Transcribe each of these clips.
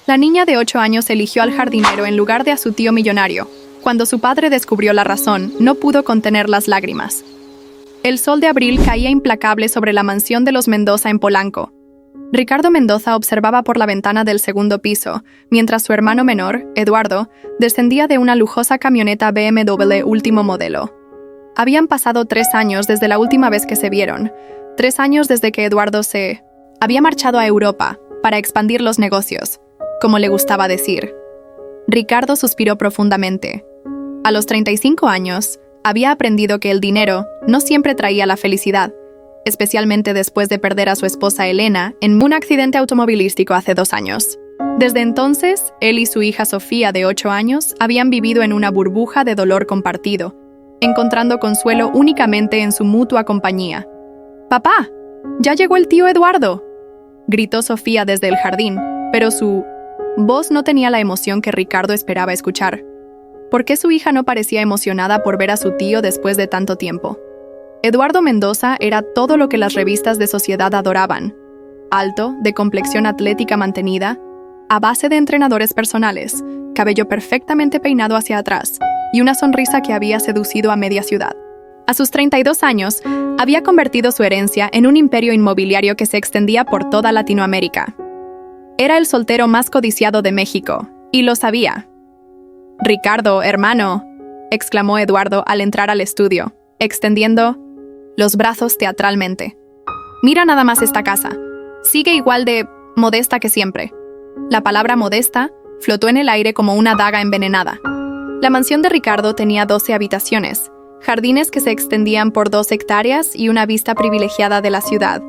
La niña de 8 años eligió al jardinero en lugar de a su tío millonario. Cuando su padre descubrió la razón, no pudo contener las lágrimas. El sol de abril caía implacable sobre la mansión de los Mendoza en Polanco. Ricardo Mendoza observaba por la ventana del segundo piso, mientras su hermano menor, Eduardo, descendía de una lujosa camioneta BMW último modelo. Habían pasado 3 años desde la última vez que se vieron, 3 años desde que Eduardo se había marchado a Europa para expandir los negocios, como le gustaba decir. Ricardo suspiró profundamente. A los 35 años, había aprendido que el dinero no siempre traía la felicidad, especialmente después de perder a su esposa Elena en un accidente automovilístico hace 2 años. Desde entonces, él y su hija Sofía, de 8 años, habían vivido en una burbuja de dolor compartido, encontrando consuelo únicamente en su mutua compañía. «¡Papá! ¡Ya llegó el tío Eduardo!», gritó Sofía desde el jardín, pero su voz no tenía la emoción que Ricardo esperaba escuchar. ¿Por qué su hija no parecía emocionada por ver a su tío después de tanto tiempo? Eduardo Mendoza era todo lo que las revistas de sociedad adoraban. Alto, de complexión atlética mantenida, a base de entrenadores personales, cabello perfectamente peinado hacia atrás y una sonrisa que había seducido a media ciudad. A sus 32 años, había convertido su herencia en un imperio inmobiliario que se extendía por toda Latinoamérica. Era el soltero más codiciado de México, y lo sabía. «Ricardo, hermano», exclamó Eduardo al entrar al estudio, extendiendo los brazos teatralmente. «Mira nada más esta casa. Sigue igual de modesta que siempre». La palabra modesta flotó en el aire como una daga envenenada. La mansión de Ricardo tenía 12 habitaciones, jardines que se extendían por 2 hectáreas y una vista privilegiada de la ciudad.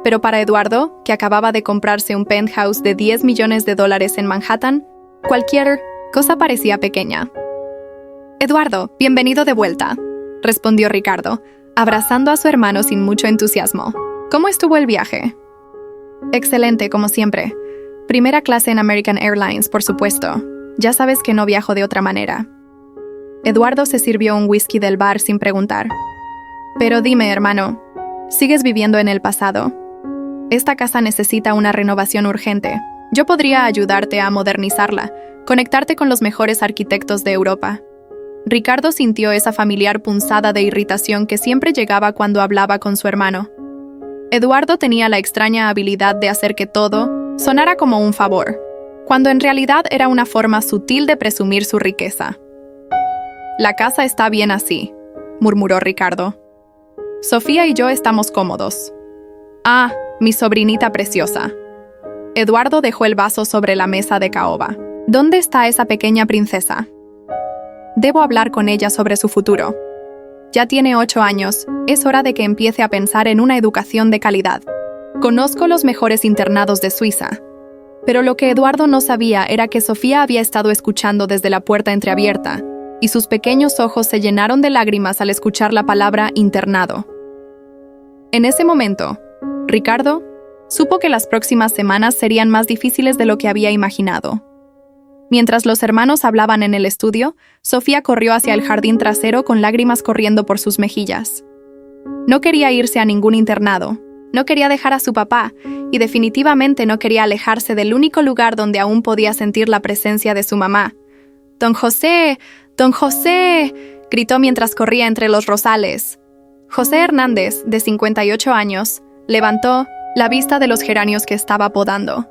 Pero para Eduardo, que acababa de comprarse un penthouse de $10 millones en Manhattan, cualquier cosa parecía pequeña. «Eduardo, bienvenido de vuelta», respondió Ricardo, abrazando a su hermano sin mucho entusiasmo. «¿Cómo estuvo el viaje?» «Excelente, como siempre. Primera clase en American Airlines, por supuesto. Ya sabes que no viajo de otra manera». Eduardo se sirvió un whisky del bar sin preguntar. «Pero dime, hermano, ¿sigues viviendo en el pasado? Esta casa necesita una renovación urgente. Yo podría ayudarte a modernizarla, conectarte con los mejores arquitectos de Europa». Ricardo sintió esa familiar punzada de irritación que siempre llegaba cuando hablaba con su hermano. Eduardo tenía la extraña habilidad de hacer que todo sonara como un favor, cuando en realidad era una forma sutil de presumir su riqueza. «La casa está bien así», murmuró Ricardo. «Sofía y yo estamos cómodos». «Ah, mi sobrinita preciosa». Eduardo dejó el vaso sobre la mesa de caoba. «¿Dónde está esa pequeña princesa? Debo hablar con ella sobre su futuro. Ya tiene 8 años, es hora de que empiece a pensar en una educación de calidad. Conozco los mejores internados de Suiza». Pero lo que Eduardo no sabía era que Sofía había estado escuchando desde la puerta entreabierta, y sus pequeños ojos se llenaron de lágrimas al escuchar la palabra internado. En ese momento, Ricardo supo que las próximas semanas serían más difíciles de lo que había imaginado. Mientras los hermanos hablaban en el estudio, Sofía corrió hacia el jardín trasero con lágrimas corriendo por sus mejillas. No quería irse a ningún internado, no quería dejar a su papá, y definitivamente no quería alejarse del único lugar donde aún podía sentir la presencia de su mamá. «¡Don José! ¡Don José!», gritó mientras corría entre los rosales. José Hernández, de 58 años, levantó la vista de los geranios que estaba podando.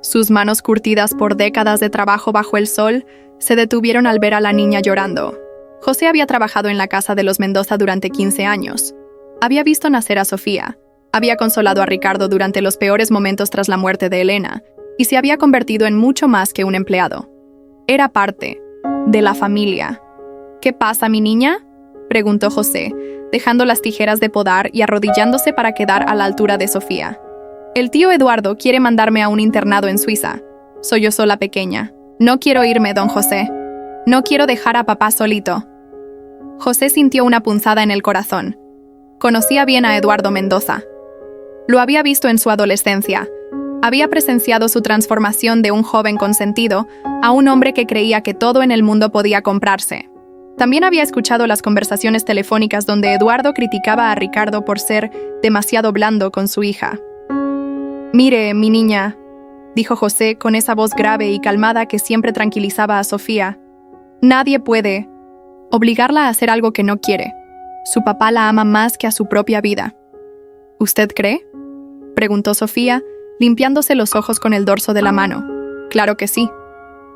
Sus manos curtidas por décadas de trabajo bajo el sol se detuvieron al ver a la niña llorando. José había trabajado en la casa de los Mendoza durante 15 años. Había visto nacer a Sofía, había consolado a Ricardo durante los peores momentos tras la muerte de Elena, y se había convertido en mucho más que un empleado. Era parte de la familia. «¿Qué pasa, mi niña?», preguntó José, dejando las tijeras de podar y arrodillándose para quedar a la altura de Sofía. «El tío Eduardo quiere mandarme a un internado en Suiza», sollozó la pequeña. «No quiero irme, don José. No quiero dejar a papá solito». José sintió una punzada en el corazón. Conocía bien a Eduardo Mendoza. Lo había visto en su adolescencia. Había presenciado su transformación de un joven consentido a un hombre que creía que todo en el mundo podía comprarse. También había escuchado las conversaciones telefónicas donde Eduardo criticaba a Ricardo por ser demasiado blando con su hija. «Mire, mi niña, dijo José con esa voz grave y calmada que siempre tranquilizaba a Sofía. Nadie puede obligarla a hacer algo que no quiere. Su papá la ama más que a su propia vida. ¿Usted cree?, preguntó Sofía, limpiándose los ojos con el dorso de la mano. Claro que sí.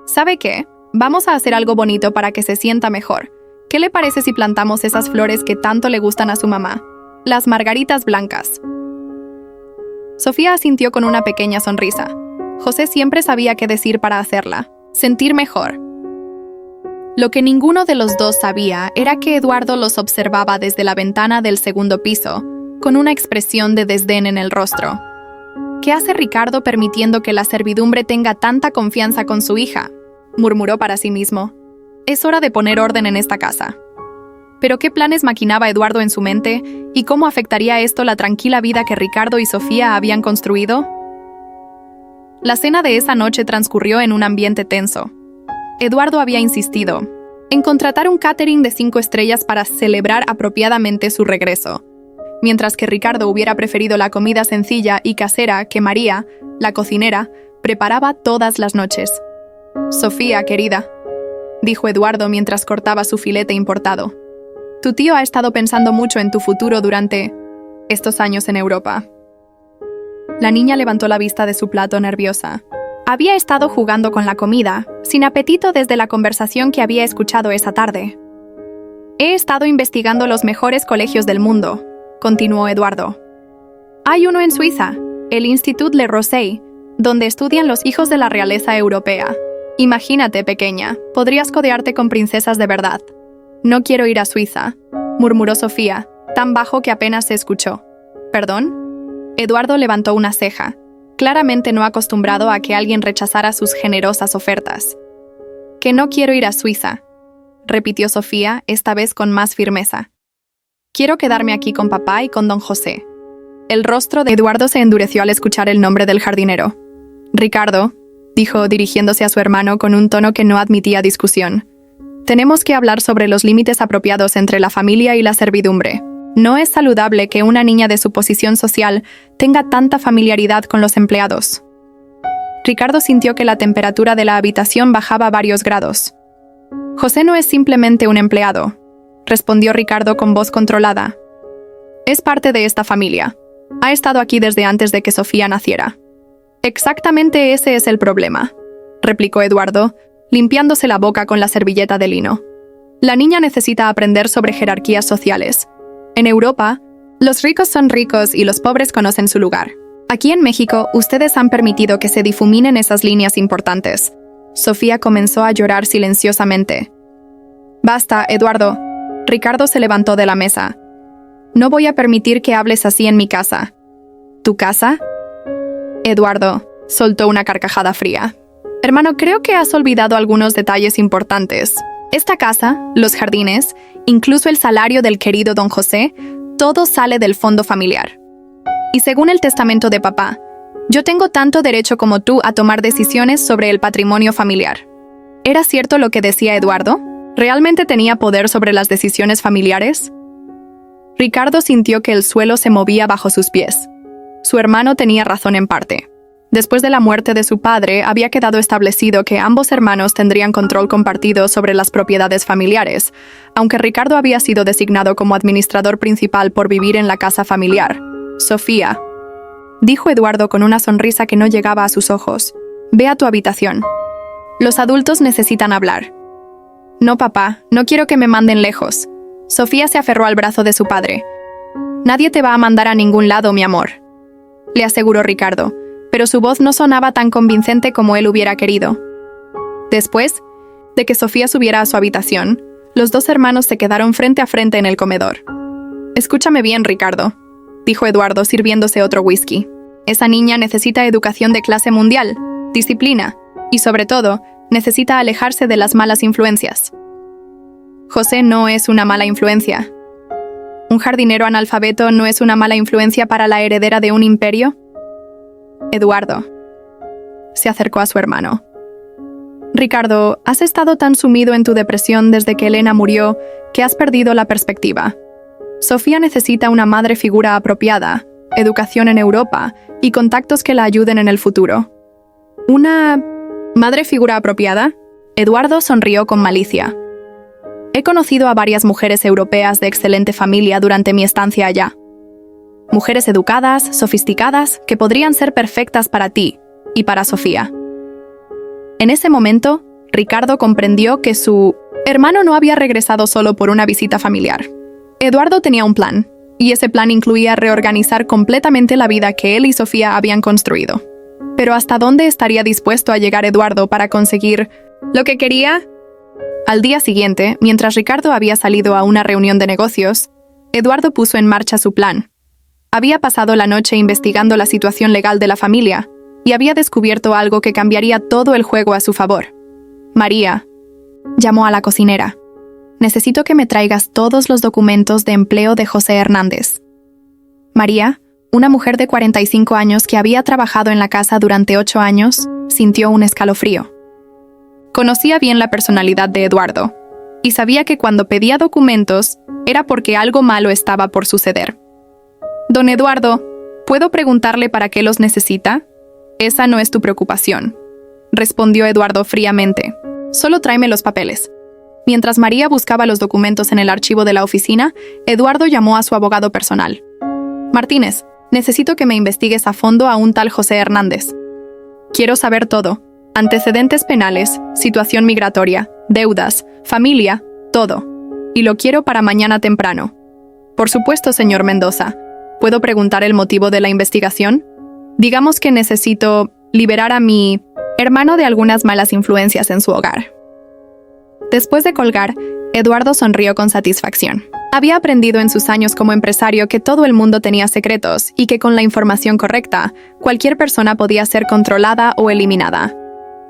¿Sabe qué? Vamos a hacer algo bonito para que se sienta mejor. ¿Qué le parece si plantamos esas flores que tanto le gustan a su mamá? Las margaritas blancas. Sofía asintió con una pequeña sonrisa. José siempre sabía qué decir para hacerla sentir mejor. Lo que ninguno de los dos sabía era que Eduardo los observaba desde la ventana del segundo piso, con una expresión de desdén en el rostro. ¿Qué hace Ricardo permitiendo que la servidumbre tenga tanta confianza con su hija?, murmuró para sí mismo. Es hora de poner orden en esta casa. ¿Pero qué planes maquinaba Eduardo en su mente y cómo afectaría esto la tranquila vida que Ricardo y Sofía habían construido? La cena de esa noche transcurrió en un ambiente tenso. Eduardo había insistido en contratar un catering de 5 estrellas para celebrar apropiadamente su regreso, mientras que Ricardo hubiera preferido la comida sencilla y casera que María, la cocinera, preparaba todas las noches. Sofía, querida, dijo Eduardo mientras cortaba su filete importado. Tu tío ha estado pensando mucho en tu futuro durante estos años en Europa. La niña levantó la vista de su plato nerviosa. Había estado jugando con la comida, sin apetito desde la conversación que había escuchado esa tarde. He estado investigando los mejores colegios del mundo, continuó Eduardo. Hay uno en Suiza, el Institut Le Rosey, donde estudian los hijos de la realeza europea. Imagínate, pequeña, podrías codearte con princesas de verdad. No quiero ir a Suiza, murmuró Sofía, tan bajo que apenas se escuchó. ¿Perdón? Eduardo levantó una ceja, claramente no acostumbrado a que alguien rechazara sus generosas ofertas. Que no quiero ir a Suiza, repitió Sofía, esta vez con más firmeza. Quiero quedarme aquí con papá y con don José. El rostro de Eduardo se endureció al escuchar el nombre del jardinero. Ricardo, dijo dirigiéndose a su hermano con un tono que no admitía discusión. Tenemos que hablar sobre los límites apropiados entre la familia y la servidumbre. No es saludable que una niña de su posición social tenga tanta familiaridad con los empleados. Ricardo sintió que la temperatura de la habitación bajaba varios grados. José no es simplemente un empleado, respondió Ricardo con voz controlada. Es parte de esta familia. Ha estado aquí desde antes de que Sofía naciera. Exactamente ese es el problema, replicó Eduardo, limpiándose la boca con la servilleta de lino. La niña necesita aprender sobre jerarquías sociales. En Europa, los ricos son ricos y los pobres conocen su lugar. Aquí en México, ustedes han permitido que se difuminen esas líneas importantes. Sofía comenzó a llorar silenciosamente. Basta, Eduardo. Ricardo se levantó de la mesa. No voy a permitir que hables así en mi casa. ¿Tu casa? Eduardo soltó una carcajada fría. Hermano, creo que has olvidado algunos detalles importantes. Esta casa, los jardines, incluso el salario del querido don José, todo sale del fondo familiar. Y según el testamento de papá, yo tengo tanto derecho como tú a tomar decisiones sobre el patrimonio familiar. ¿Era cierto lo que decía Eduardo? ¿Realmente tenía poder sobre las decisiones familiares? Ricardo sintió que el suelo se movía bajo sus pies. Su hermano tenía razón en parte. Después de la muerte de su padre, había quedado establecido que ambos hermanos tendrían control compartido sobre las propiedades familiares, aunque Ricardo había sido designado como administrador principal por vivir en la casa familiar. Sofía, dijo Eduardo con una sonrisa que no llegaba a sus ojos, ve a tu habitación. Los adultos necesitan hablar. No, papá, no quiero que me manden lejos. Sofía se aferró al brazo de su padre. Nadie te va a mandar a ningún lado, mi amor, le aseguró Ricardo, pero su voz no sonaba tan convincente como él hubiera querido. Después de que Sofía subiera a su habitación, los dos hermanos se quedaron frente a frente en el comedor. Escúchame bien, Ricardo, dijo Eduardo sirviéndose otro whisky. Esa niña necesita educación de clase mundial, disciplina, y sobre todo, necesita alejarse de las malas influencias. José no es una mala influencia. ¿Un jardinero analfabeto no es una mala influencia para la heredera de un imperio? Eduardo se acercó a su hermano. Ricardo, has estado tan sumido en tu depresión desde que Elena murió que has perdido la perspectiva. Sofía necesita una madre figura apropiada, educación en Europa y contactos que la ayuden en el futuro. ¿Una madre figura apropiada? Eduardo sonrió con malicia. He conocido a varias mujeres europeas de excelente familia durante mi estancia allá. Mujeres educadas, sofisticadas, que podrían ser perfectas para ti y para Sofía. En ese momento, Ricardo comprendió que su hermano no había regresado solo por una visita familiar. Eduardo tenía un plan, y ese plan incluía reorganizar completamente la vida que él y Sofía habían construido. Pero ¿hasta dónde estaría dispuesto a llegar Eduardo para conseguir lo que quería? Al día siguiente, mientras Ricardo había salido a una reunión de negocios, Eduardo puso en marcha su plan. Había pasado la noche investigando la situación legal de la familia y había descubierto algo que cambiaría todo el juego a su favor. María llamó a la cocinera. Necesito que me traigas todos los documentos de empleo de José Hernández. María, una mujer de 45 años que había trabajado en la casa durante 8 años, sintió un escalofrío. Conocía bien la personalidad de Eduardo y sabía que cuando pedía documentos era porque algo malo estaba por suceder. Don Eduardo, ¿puedo preguntarle para qué los necesita? Esa no es tu preocupación, respondió Eduardo fríamente. Solo tráeme los papeles. Mientras María buscaba los documentos en el archivo de la oficina, Eduardo llamó a su abogado personal. Martínez, necesito que me investigues a fondo a un tal José Hernández. Quiero saber todo. Antecedentes penales, situación migratoria, deudas, familia, todo. Y lo quiero para mañana temprano. Por supuesto, señor Mendoza. ¿Puedo preguntar el motivo de la investigación? Digamos que necesito liberar a mi hermano de algunas malas influencias en su hogar. Después de colgar, Eduardo sonrió con satisfacción. Había aprendido en sus años como empresario que todo el mundo tenía secretos y que con la información correcta, cualquier persona podía ser controlada o eliminada.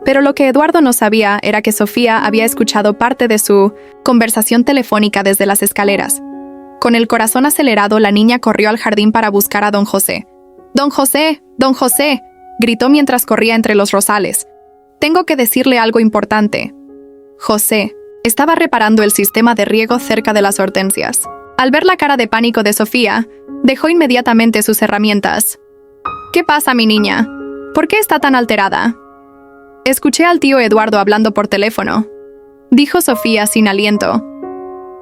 Pero lo que Eduardo no sabía era que Sofía había escuchado parte de su conversación telefónica desde las escaleras. Con el corazón acelerado, la niña corrió al jardín para buscar a don José. ¡Don José! ¡Don José!, gritó mientras corría entre los rosales. Tengo que decirle algo importante. José estaba reparando el sistema de riego cerca de las hortensias. Al ver la cara de pánico de Sofía, dejó inmediatamente sus herramientas. ¿Qué pasa, mi niña? ¿Por qué está tan alterada? Escuché al tío Eduardo hablando por teléfono, dijo Sofía sin aliento.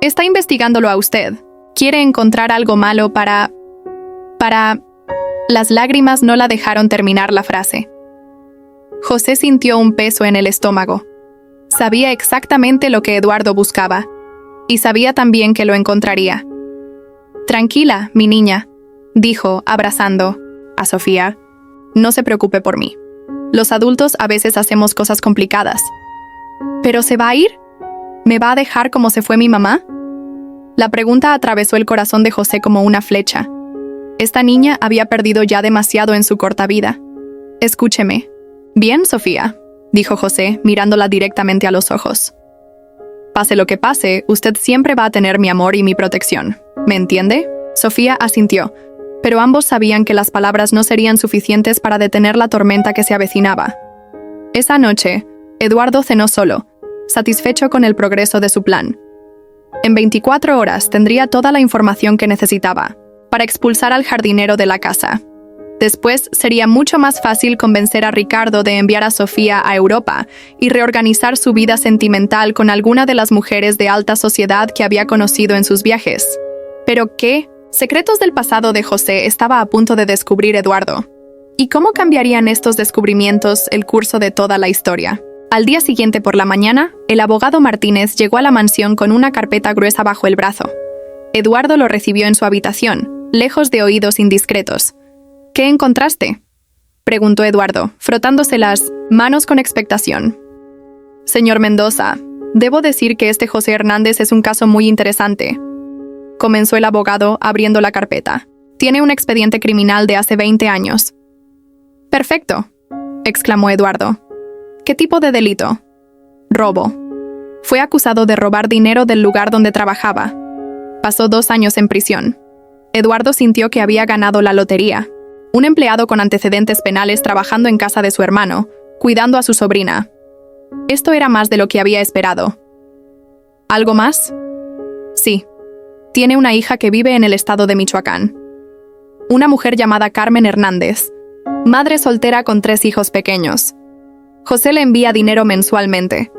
Está investigándolo a usted. Quiere encontrar algo malo para... Las lágrimas no la dejaron terminar la frase. José sintió un peso en el estómago. Sabía exactamente lo que Eduardo buscaba, y sabía también que lo encontraría. Tranquila, mi niña, dijo, abrazando a Sofía. No se preocupe por mí. Los adultos a veces hacemos cosas complicadas. ¿Pero se va a ir? ¿Me va a dejar como se fue mi mamá? La pregunta atravesó el corazón de José como una flecha. Esta niña había perdido ya demasiado en su corta vida. Escúcheme. Bien, Sofía, dijo José, mirándola directamente a los ojos. Pase lo que pase, usted siempre va a tener mi amor y mi protección. ¿Me entiende? Sofía asintió, pero ambos sabían que las palabras no serían suficientes para detener la tormenta que se avecinaba. Esa noche, Eduardo cenó solo, satisfecho con el progreso de su plan. En 24 horas tendría toda la información que necesitaba para expulsar al jardinero de la casa. Después sería mucho más fácil convencer a Ricardo de enviar a Sofía a Europa y reorganizar su vida sentimental con alguna de las mujeres de alta sociedad que había conocido en sus viajes. ¿Pero qué? Secretos del pasado de José estaba a punto de descubrir Eduardo. ¿Y cómo cambiarían estos descubrimientos el curso de toda la historia? Al día siguiente por la mañana, el abogado Martínez llegó a la mansión con una carpeta gruesa bajo el brazo. Eduardo lo recibió en su habitación, lejos de oídos indiscretos. ¿Qué encontraste?, preguntó Eduardo, frotándose las manos con expectación. Señor Mendoza, debo decir que este José Hernández es un caso muy interesante, comenzó el abogado abriendo la carpeta. Tiene un expediente criminal de hace 20 años. Perfecto, exclamó Eduardo. ¿Qué tipo de delito? Robo. Fue acusado de robar dinero del lugar donde trabajaba. Pasó 2 años en prisión. Eduardo sintió que había ganado la lotería. Un empleado con antecedentes penales trabajando en casa de su hermano, cuidando a su sobrina. Esto era más de lo que había esperado. ¿Algo más? Sí. Tiene una hija que vive en el estado de Michoacán. Una mujer llamada Carmen Hernández, madre soltera con 3 hijos pequeños. José le envía dinero mensualmente.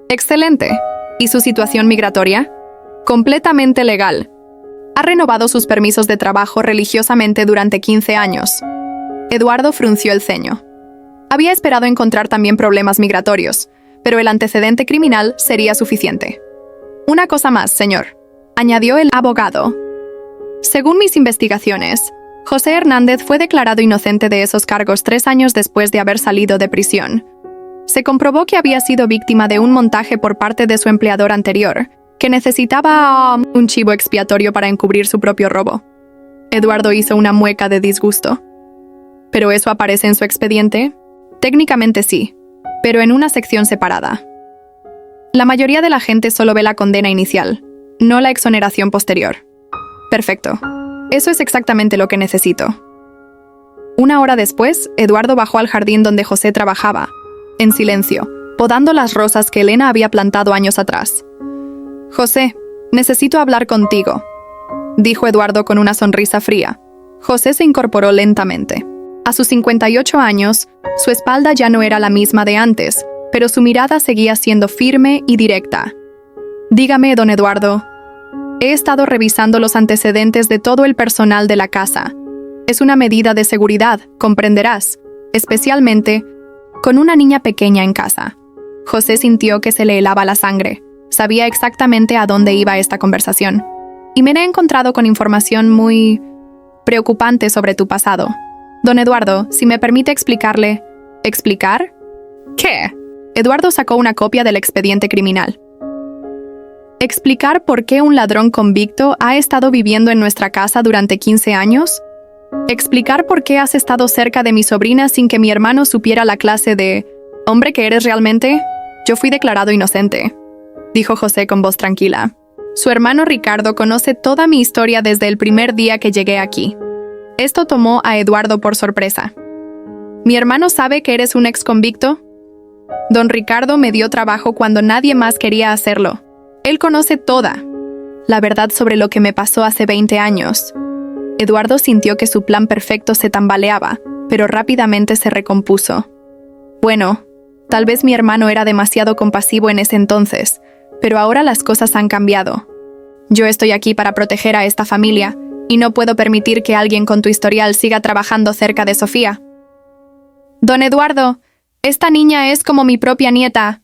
Excelente. ¿Y su situación migratoria? Completamente legal. Ha renovado sus permisos de trabajo religiosamente durante 15 años. Eduardo frunció el ceño. Había esperado encontrar también problemas migratorios, pero el antecedente criminal sería suficiente. Una cosa más, señor, añadió el abogado. Según mis investigaciones, José Hernández fue declarado inocente de esos cargos 3 años después de haber salido de prisión. Se comprobó que había sido víctima de un montaje por parte de su empleador anterior, que necesitaba un chivo expiatorio para encubrir su propio robo. Eduardo hizo una mueca de disgusto. ¿Pero eso aparece en su expediente? Técnicamente sí, pero en una sección separada. La mayoría de la gente solo ve la condena inicial, no la exoneración posterior. Perfecto. Eso es exactamente lo que necesito. Una hora después, Eduardo bajó al jardín donde José trabajaba, en silencio, podando las rosas que Elena había plantado años atrás. José, necesito hablar contigo, dijo Eduardo con una sonrisa fría. José se incorporó lentamente. A sus 58 años, su espalda ya no era la misma de antes, pero su mirada seguía siendo firme y directa. Dígame, don Eduardo. He estado revisando los antecedentes de todo el personal de la casa. Es una medida de seguridad, comprenderás, especialmente con una niña pequeña en casa. José sintió que se le helaba la sangre. Sabía exactamente a dónde iba esta conversación. Y me he encontrado con información muy preocupante sobre tu pasado. Don Eduardo, si me permite explicarle... ¿Explicar? ¿Qué? Eduardo sacó una copia del expediente criminal. ¿Explicar por qué un ladrón convicto ha estado viviendo en nuestra casa durante 15 años? ¿Explicar por qué has estado cerca de mi sobrina sin que mi hermano supiera la clase de hombre que eres realmente? Yo fui declarado inocente, dijo José con voz tranquila. Su hermano Ricardo conoce toda mi historia desde el primer día que llegué aquí. Esto tomó a Eduardo por sorpresa. ¿Mi hermano sabe que eres un ex convicto? Don Ricardo me dio trabajo cuando nadie más quería hacerlo. Él conoce toda la verdad sobre lo que me pasó hace 20 años. Eduardo sintió que su plan perfecto se tambaleaba, pero rápidamente se recompuso. Bueno, tal vez mi hermano era demasiado compasivo en ese entonces, pero ahora las cosas han cambiado. Yo estoy aquí para proteger a esta familia, y no puedo permitir que alguien con tu historial siga trabajando cerca de Sofía. Don Eduardo, esta niña es como mi propia nieta.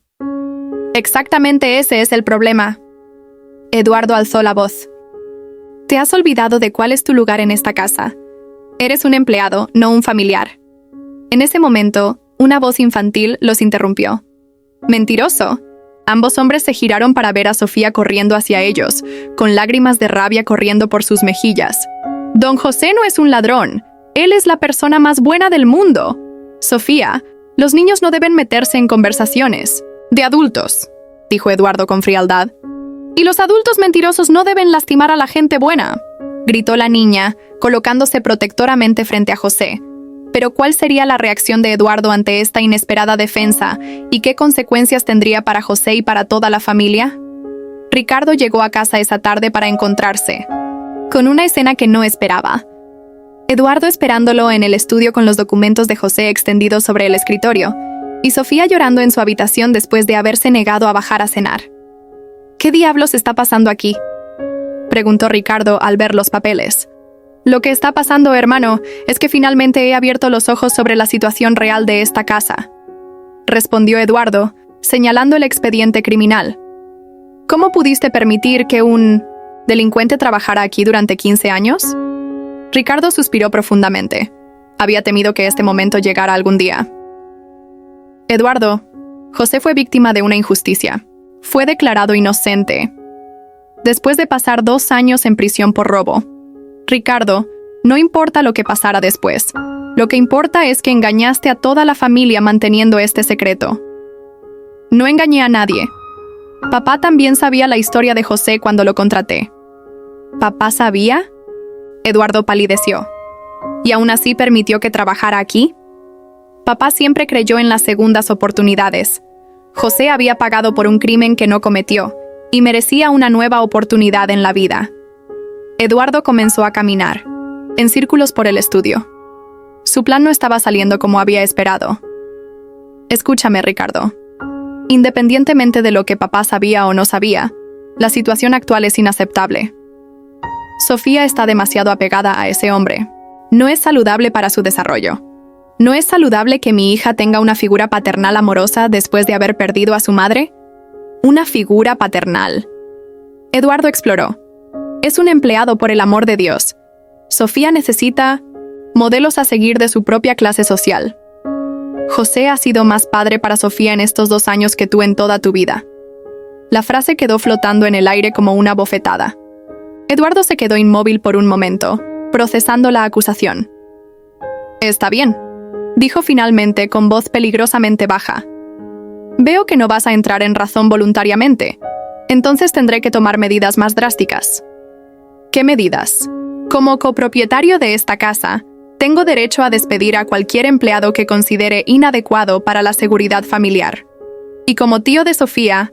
Exactamente ese es el problema. Eduardo alzó la voz. Te has olvidado de cuál es tu lugar en esta casa. Eres un empleado, no un familiar. En ese momento, una voz infantil los interrumpió. ¡Mentiroso! Ambos hombres se giraron para ver a Sofía corriendo hacia ellos, con lágrimas de rabia corriendo por sus mejillas. Don José no es un ladrón. Él es la persona más buena del mundo. Sofía, los niños no deben meterse en conversaciones de adultos, dijo Eduardo con frialdad. Y los adultos mentirosos no deben lastimar a la gente buena, gritó la niña, colocándose protectoramente frente a José. Pero ¿cuál sería la reacción de Eduardo ante esta inesperada defensa y qué consecuencias tendría para José y para toda la familia? Ricardo llegó a casa esa tarde para encontrarse con una escena que no esperaba. Eduardo esperándolo en el estudio con los documentos de José extendidos sobre el escritorio, y Sofía llorando en su habitación después de haberse negado a bajar a cenar. ¿Qué diablos está pasando aquí?, preguntó Ricardo al ver los papeles. Lo que está pasando, hermano, es que finalmente he abierto los ojos sobre la situación real de esta casa, respondió Eduardo, señalando el expediente criminal. ¿Cómo pudiste permitir que un delincuente trabajara aquí durante 15 años? Ricardo suspiró profundamente. Había temido que este momento llegara algún día. Eduardo, José fue víctima de una injusticia. Fue declarado inocente, después de pasar 2 años en prisión por robo. Ricardo, no importa lo que pasara después. Lo que importa es que engañaste a toda la familia manteniendo este secreto. No engañé a nadie. Papá también sabía la historia de José cuando lo contraté. ¿Papá sabía? Eduardo palideció. ¿Y aún así permitió que trabajara aquí? Papá siempre creyó en las segundas oportunidades. José había pagado por un crimen que no cometió y merecía una nueva oportunidad en la vida. Eduardo comenzó a caminar, en círculos por el estudio. Su plan no estaba saliendo como había esperado. Escúchame, Ricardo. Independientemente de lo que papá sabía o no sabía, la situación actual es inaceptable. Sofía está demasiado apegada a ese hombre. No es saludable para su desarrollo. ¿No es saludable que mi hija tenga una figura paternal amorosa después de haber perdido a su madre? Una figura paternal. Eduardo exploró. Es un empleado, por el amor de Dios. Sofía necesita modelos a seguir de su propia clase social. José ha sido más padre para Sofía en estos 2 años que tú en toda tu vida. La frase quedó flotando en el aire como una bofetada. Eduardo se quedó inmóvil por un momento, procesando la acusación. Está bien, dijo finalmente con voz peligrosamente baja. Veo que no vas a entrar en razón voluntariamente. Entonces tendré que tomar medidas más drásticas. ¿Qué medidas? Como copropietario de esta casa, tengo derecho a despedir a cualquier empleado que considere inadecuado para la seguridad familiar. Y como tío de Sofía,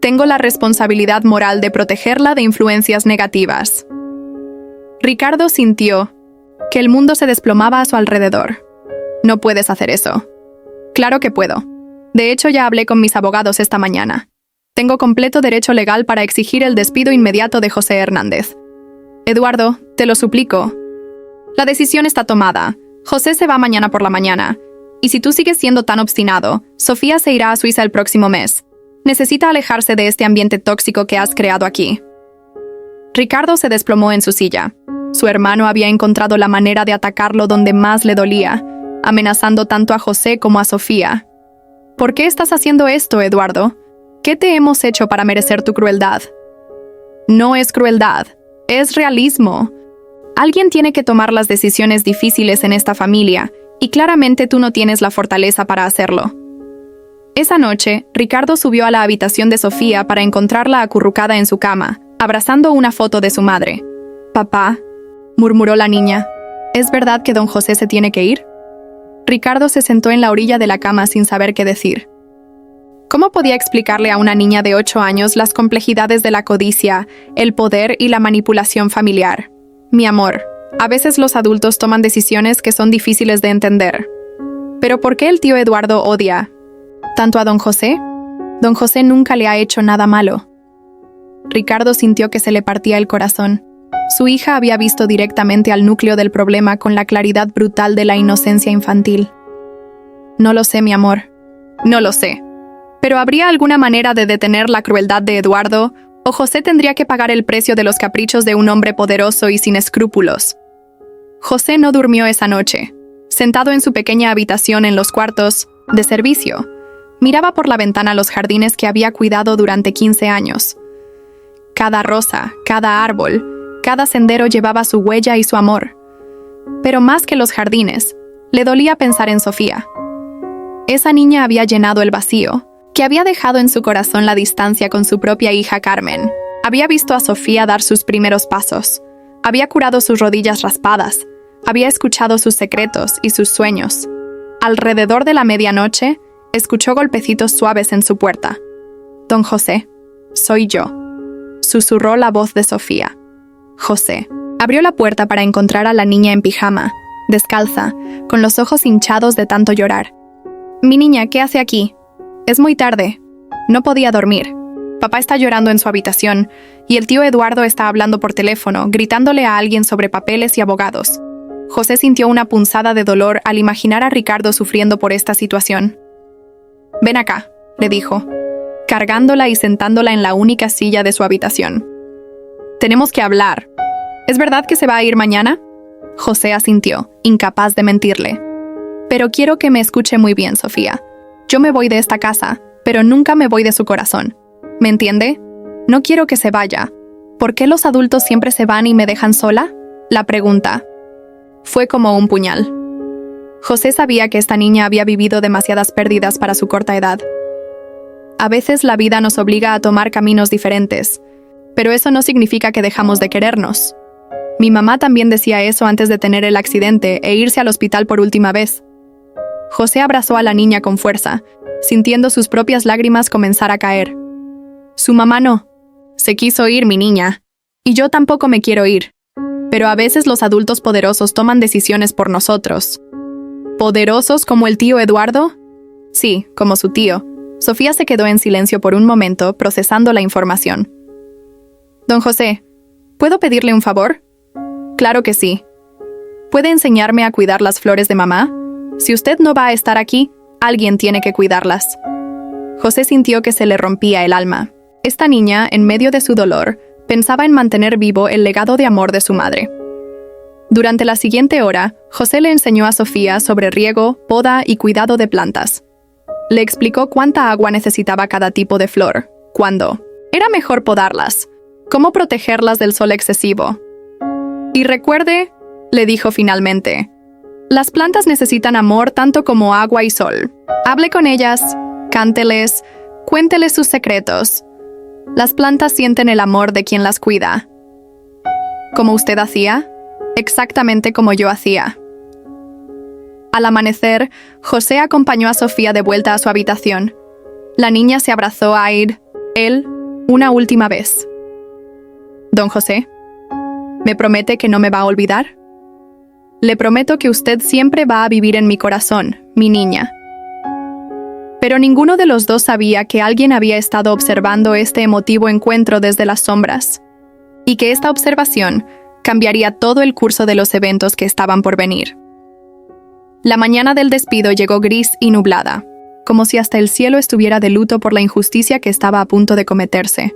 tengo la responsabilidad moral de protegerla de influencias negativas. Ricardo sintió que el mundo se desplomaba a su alrededor. No puedes hacer eso. Claro que puedo. De hecho, ya hablé con mis abogados esta mañana. Tengo completo derecho legal para exigir el despido inmediato de José Hernández. Eduardo, te lo suplico. La decisión está tomada. José se va mañana por la mañana. Y si tú sigues siendo tan obstinado, Sofía se irá a Suiza el próximo mes. Necesita alejarse de este ambiente tóxico que has creado aquí. Ricardo se desplomó en su silla. Su hermano había encontrado la manera de atacarlo donde más le dolía, amenazando tanto a José como a Sofía. ¿Por qué estás haciendo esto, Eduardo? ¿Qué te hemos hecho para merecer tu crueldad? No es crueldad, es realismo. Alguien tiene que tomar las decisiones difíciles en esta familia, y claramente tú no tienes la fortaleza para hacerlo. Esa noche, Ricardo subió a la habitación de Sofía para encontrarla acurrucada en su cama, abrazando una foto de su madre. «Papá», murmuró la niña, ¿es verdad que don José se tiene que ir? Ricardo se sentó en la orilla de la cama sin saber qué decir. ¿Cómo podía explicarle a una niña de 8 años las complejidades de la codicia, el poder y la manipulación familiar? Mi amor, a veces los adultos toman decisiones que son difíciles de entender. ¿Pero por qué el tío Eduardo odia tanto a don José? Don José nunca le ha hecho nada malo. Ricardo sintió que se le partía el corazón. Su hija había visto directamente al núcleo del problema con la claridad brutal de la inocencia infantil. No lo sé, mi amor. No lo sé. Pero ¿habría alguna manera de detener la crueldad de Eduardo? ¿O José tendría que pagar el precio de los caprichos de un hombre poderoso y sin escrúpulos? José no durmió esa noche. Sentado en su pequeña habitación en los cuartos de servicio, miraba por la ventana los jardines que había cuidado durante 15 años. Cada rosa, cada árbol, cada sendero llevaba su huella y su amor. Pero más que los jardines, le dolía pensar en Sofía. Esa niña había llenado el vacío, que había dejado en su corazón la distancia con su propia hija Carmen. Había visto a Sofía dar sus primeros pasos. Había curado sus rodillas raspadas. Había escuchado sus secretos y sus sueños. Alrededor de la medianoche, escuchó golpecitos suaves en su puerta. «Don José, soy yo», susurró la voz de Sofía. José abrió la puerta para encontrar a la niña en pijama, descalza, con los ojos hinchados de tanto llorar. «Mi niña, ¿qué hace aquí? Es muy tarde. No podía dormir. Papá está llorando en su habitación, y el tío Eduardo está hablando por teléfono, gritándole a alguien sobre papeles y abogados». José sintió una punzada de dolor al imaginar a Ricardo sufriendo por esta situación. «Ven acá», le dijo, cargándola y sentándola en la única silla de su habitación. «Tenemos que hablar. ¿Es verdad que se va a ir mañana?» José asintió, incapaz de mentirle. «Pero quiero que me escuche muy bien, Sofía. Yo me voy de esta casa, pero nunca me voy de su corazón. ¿Me entiende? No quiero que se vaya. ¿Por qué los adultos siempre se van y me dejan sola?» La pregunta fue como un puñal. José sabía que esta niña había vivido demasiadas pérdidas para su corta edad. A veces la vida nos obliga a tomar caminos diferentes, pero eso no significa que dejamos de querernos. Mi mamá también decía eso antes de tener el accidente e irse al hospital por última vez. José abrazó a la niña con fuerza, sintiendo sus propias lágrimas comenzar a caer. Su mamá no. Se quiso ir, mi niña. Y yo tampoco me quiero ir. Pero a veces los adultos poderosos toman decisiones por nosotros. ¿Poderosos como el tío Eduardo? Sí, como su tío. Sofía se quedó en silencio por un momento, procesando la información. Don José, ¿puedo pedirle un favor? Claro que sí. ¿Puede enseñarme a cuidar las flores de mamá? Si usted no va a estar aquí, alguien tiene que cuidarlas. José sintió que se le rompía el alma. Esta niña, en medio de su dolor, pensaba en mantener vivo el legado de amor de su madre. Durante la siguiente hora, José le enseñó a Sofía sobre riego, poda y cuidado de plantas. Le explicó cuánta agua necesitaba cada tipo de flor, cuándo era mejor podarlas, cómo protegerlas del sol excesivo. Y recuerde, le dijo finalmente, las plantas necesitan amor tanto como agua y sol. Hable con ellas, cánteles, cuénteles sus secretos. Las plantas sienten el amor de quien las cuida. ¿Como usted hacía? Exactamente como yo hacía. Al amanecer, José acompañó a Sofía de vuelta a su habitación. La niña se abrazó a él una última vez. Don José, ¿me promete que no me va a olvidar? Le prometo que usted siempre va a vivir en mi corazón, mi niña. Pero ninguno de los dos sabía que alguien había estado observando este emotivo encuentro desde las sombras, y que esta observación cambiaría todo el curso de los eventos que estaban por venir. La mañana del despido llegó gris y nublada, como si hasta el cielo estuviera de luto por la injusticia que estaba a punto de cometerse.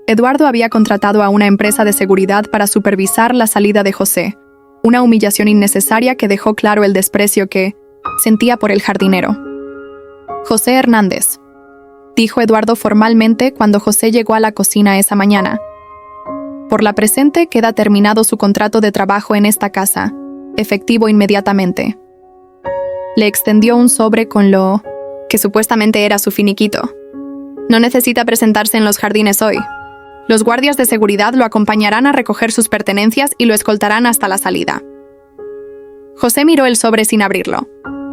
Eduardo había contratado a una empresa de seguridad para supervisar la salida de José, una humillación innecesaria que dejó claro el desprecio que sentía por el jardinero. José Hernández, dijo Eduardo formalmente cuando José llegó a la cocina esa mañana. Por la presente queda terminado su contrato de trabajo en esta casa, efectivo inmediatamente. Le extendió un sobre con lo que supuestamente era su finiquito. No necesita presentarse en los jardines hoy. Los guardias de seguridad lo acompañarán a recoger sus pertenencias y lo escoltarán hasta la salida. José miró el sobre sin abrirlo.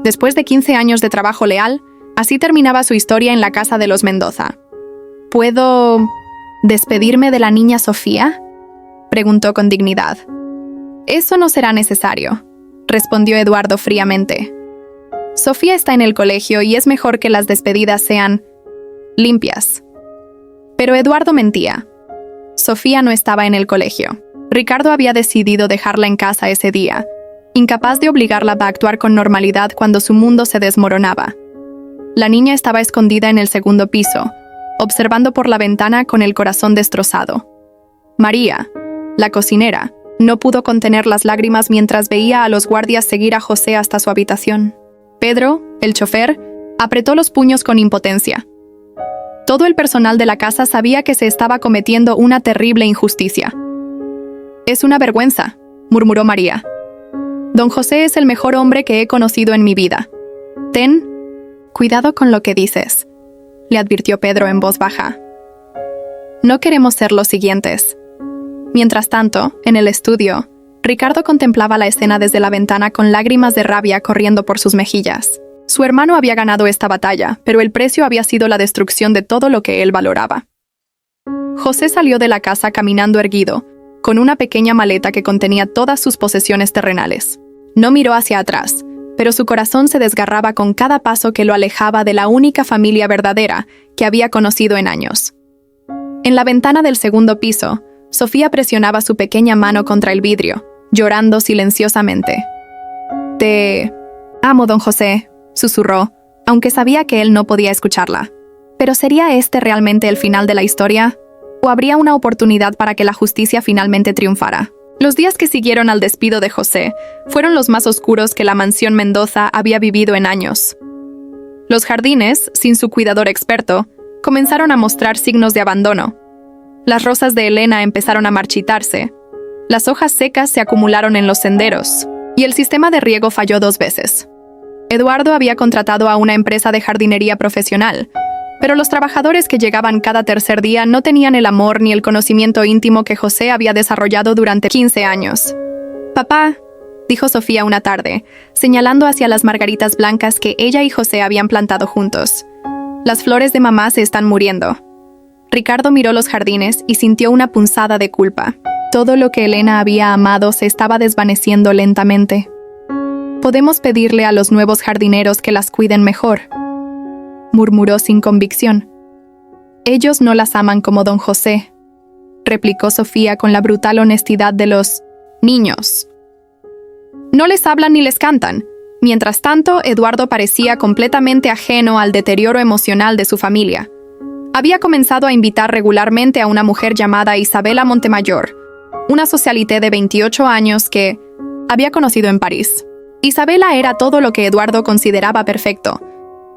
Después de 15 años de trabajo leal, así terminaba su historia en la casa de los Mendoza. ¿Puedo despedirme de la niña Sofía?, preguntó con dignidad. Eso no será necesario, respondió Eduardo fríamente. Sofía está en el colegio y es mejor que las despedidas sean limpias. Pero Eduardo mentía. Sofía no estaba en el colegio. Ricardo había decidido dejarla en casa ese día, incapaz de obligarla a actuar con normalidad cuando su mundo se desmoronaba. La niña estaba escondida en el segundo piso, observando por la ventana con el corazón destrozado. María, la cocinera, no pudo contener las lágrimas mientras veía a los guardias seguir a José hasta su habitación. Pedro, el chofer, apretó los puños con impotencia. Todo el personal de la casa sabía que se estaba cometiendo una terrible injusticia. «Es una vergüenza», murmuró María. «Don José es el mejor hombre que he conocido en mi vida. Ten cuidado con lo que dices», le advirtió Pedro en voz baja. «No queremos ser los siguientes». Mientras tanto, en el estudio, Ricardo contemplaba la escena desde la ventana con lágrimas de rabia corriendo por sus mejillas. Su hermano había ganado esta batalla, pero el precio había sido la destrucción de todo lo que él valoraba. José salió de la casa caminando erguido, con una pequeña maleta que contenía todas sus posesiones terrenales. No miró hacia atrás, pero su corazón se desgarraba con cada paso que lo alejaba de la única familia verdadera que había conocido en años. En la ventana del segundo piso, Sofía presionaba su pequeña mano contra el vidrio, llorando silenciosamente. «Te amo, don José», susurró, aunque sabía que él no podía escucharla. ¿Pero sería este realmente el final de la historia? ¿O habría una oportunidad para que la justicia finalmente triunfara? Los días que siguieron al despido de José fueron los más oscuros que la mansión Mendoza había vivido en años. Los jardines, sin su cuidador experto, comenzaron a mostrar signos de abandono. Las rosas de Elena empezaron a marchitarse, las hojas secas se acumularon en los senderos, y el sistema de riego falló 2 veces. Eduardo había contratado a una empresa de jardinería profesional, pero los trabajadores que llegaban cada tercer día no tenían el amor ni el conocimiento íntimo que José había desarrollado durante 15 años. «Papá», dijo Sofía una tarde, señalando hacia las margaritas blancas que ella y José habían plantado juntos. «Las flores de mamá se están muriendo». Ricardo miró los jardines y sintió una punzada de culpa. Todo lo que Elena había amado se estaba desvaneciendo lentamente. «Podemos pedirle a los nuevos jardineros que las cuiden mejor», murmuró sin convicción. Ellos no las aman como don José, replicó Sofía con la brutal honestidad de los niños. No les hablan ni les cantan. Mientras tanto, Eduardo parecía completamente ajeno al deterioro emocional de su familia. Había comenzado a invitar regularmente a una mujer llamada Isabela Montemayor, una socialité de 28 años que había conocido en París. Isabela era todo lo que Eduardo consideraba perfecto.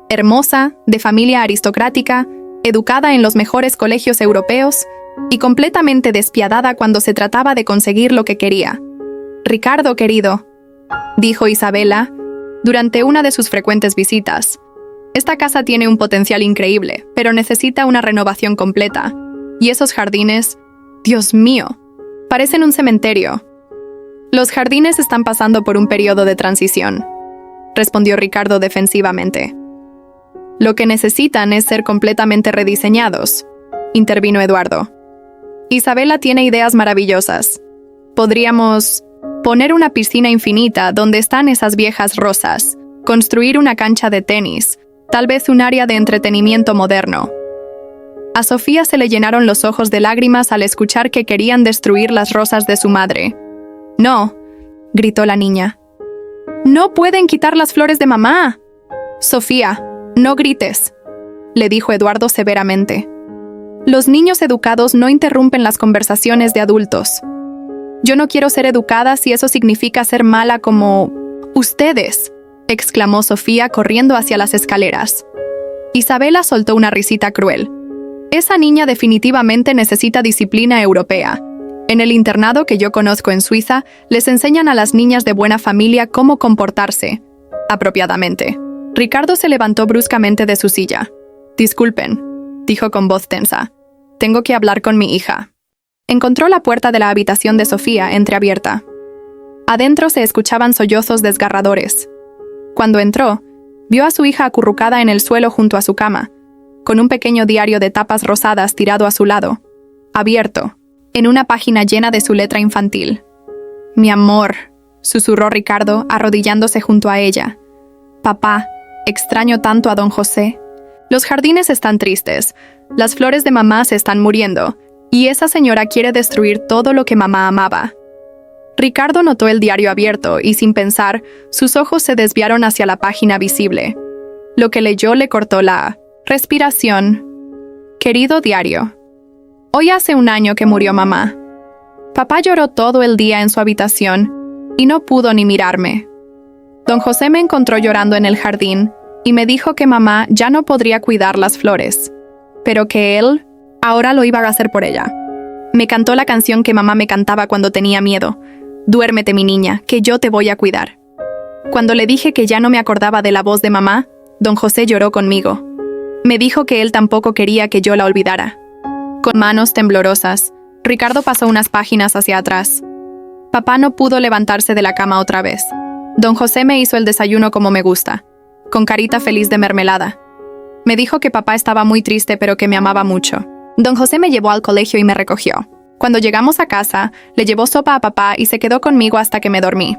Hermosa, de familia aristocrática, educada en los mejores colegios europeos y completamente despiadada cuando se trataba de conseguir lo que quería. «Ricardo, querido», dijo Isabela durante una de sus frecuentes visitas, «esta casa tiene un potencial increíble, pero necesita una renovación completa. Y esos jardines, Dios mío, parecen un cementerio». «Los jardines están pasando por un periodo de transición», respondió Ricardo defensivamente. «Lo que necesitan es ser completamente rediseñados», intervino Eduardo. «Isabela tiene ideas maravillosas. Podríamos poner una piscina infinita donde están esas viejas rosas, construir una cancha de tenis, tal vez un área de entretenimiento moderno». A Sofía se le llenaron los ojos de lágrimas al escuchar que querían destruir las rosas de su madre. «No», gritó la niña. «No pueden quitar las flores de mamá». «Sofía, no grites», le dijo Eduardo severamente. «Los niños educados no interrumpen las conversaciones de adultos. Yo no quiero ser educada si eso significa ser mala como ustedes», exclamó Sofía corriendo hacia las escaleras. Isabela soltó una risita cruel. «Esa niña definitivamente necesita disciplina europea. En el internado que yo conozco en Suiza, les enseñan a las niñas de buena familia cómo comportarse apropiadamente». Ricardo se levantó bruscamente de su silla. «Disculpen», dijo con voz tensa. «Tengo que hablar con mi hija». Encontró la puerta de la habitación de Sofía entreabierta. Adentro se escuchaban sollozos desgarradores. Cuando entró, vio a su hija acurrucada en el suelo junto a su cama, con un pequeño diario de tapas rosadas tirado a su lado, abierto, en una página llena de su letra infantil. «Mi amor», susurró Ricardo, arrodillándose junto a ella. «Papá, extraño tanto a don José. Los jardines están tristes, las flores de mamá se están muriendo, y esa señora quiere destruir todo lo que mamá amaba». Ricardo notó el diario abierto y, sin pensar, sus ojos se desviaron hacia la página visible. Lo que leyó le cortó la respiración. «Querido diario, hoy hace un año que murió mamá. Papá lloró todo el día en su habitación y no pudo ni mirarme. Don José me encontró llorando en el jardín y me dijo que mamá ya no podría cuidar las flores, pero que él ahora lo iba a hacer por ella. Me cantó la canción que mamá me cantaba cuando tenía miedo. Duérmete, mi niña, que yo te voy a cuidar. Cuando le dije que ya no me acordaba de la voz de mamá, don José lloró conmigo. Me dijo que él tampoco quería que yo la olvidara». Con manos temblorosas, Ricardo pasó unas páginas hacia atrás. Papá no pudo levantarse de la cama otra vez. Don José me hizo el desayuno como me gusta, con carita feliz de mermelada. Me dijo que papá estaba muy triste pero que me amaba mucho. Don José me llevó al colegio y me recogió. Cuando llegamos a casa, le llevó sopa a papá y se quedó conmigo hasta que me dormí.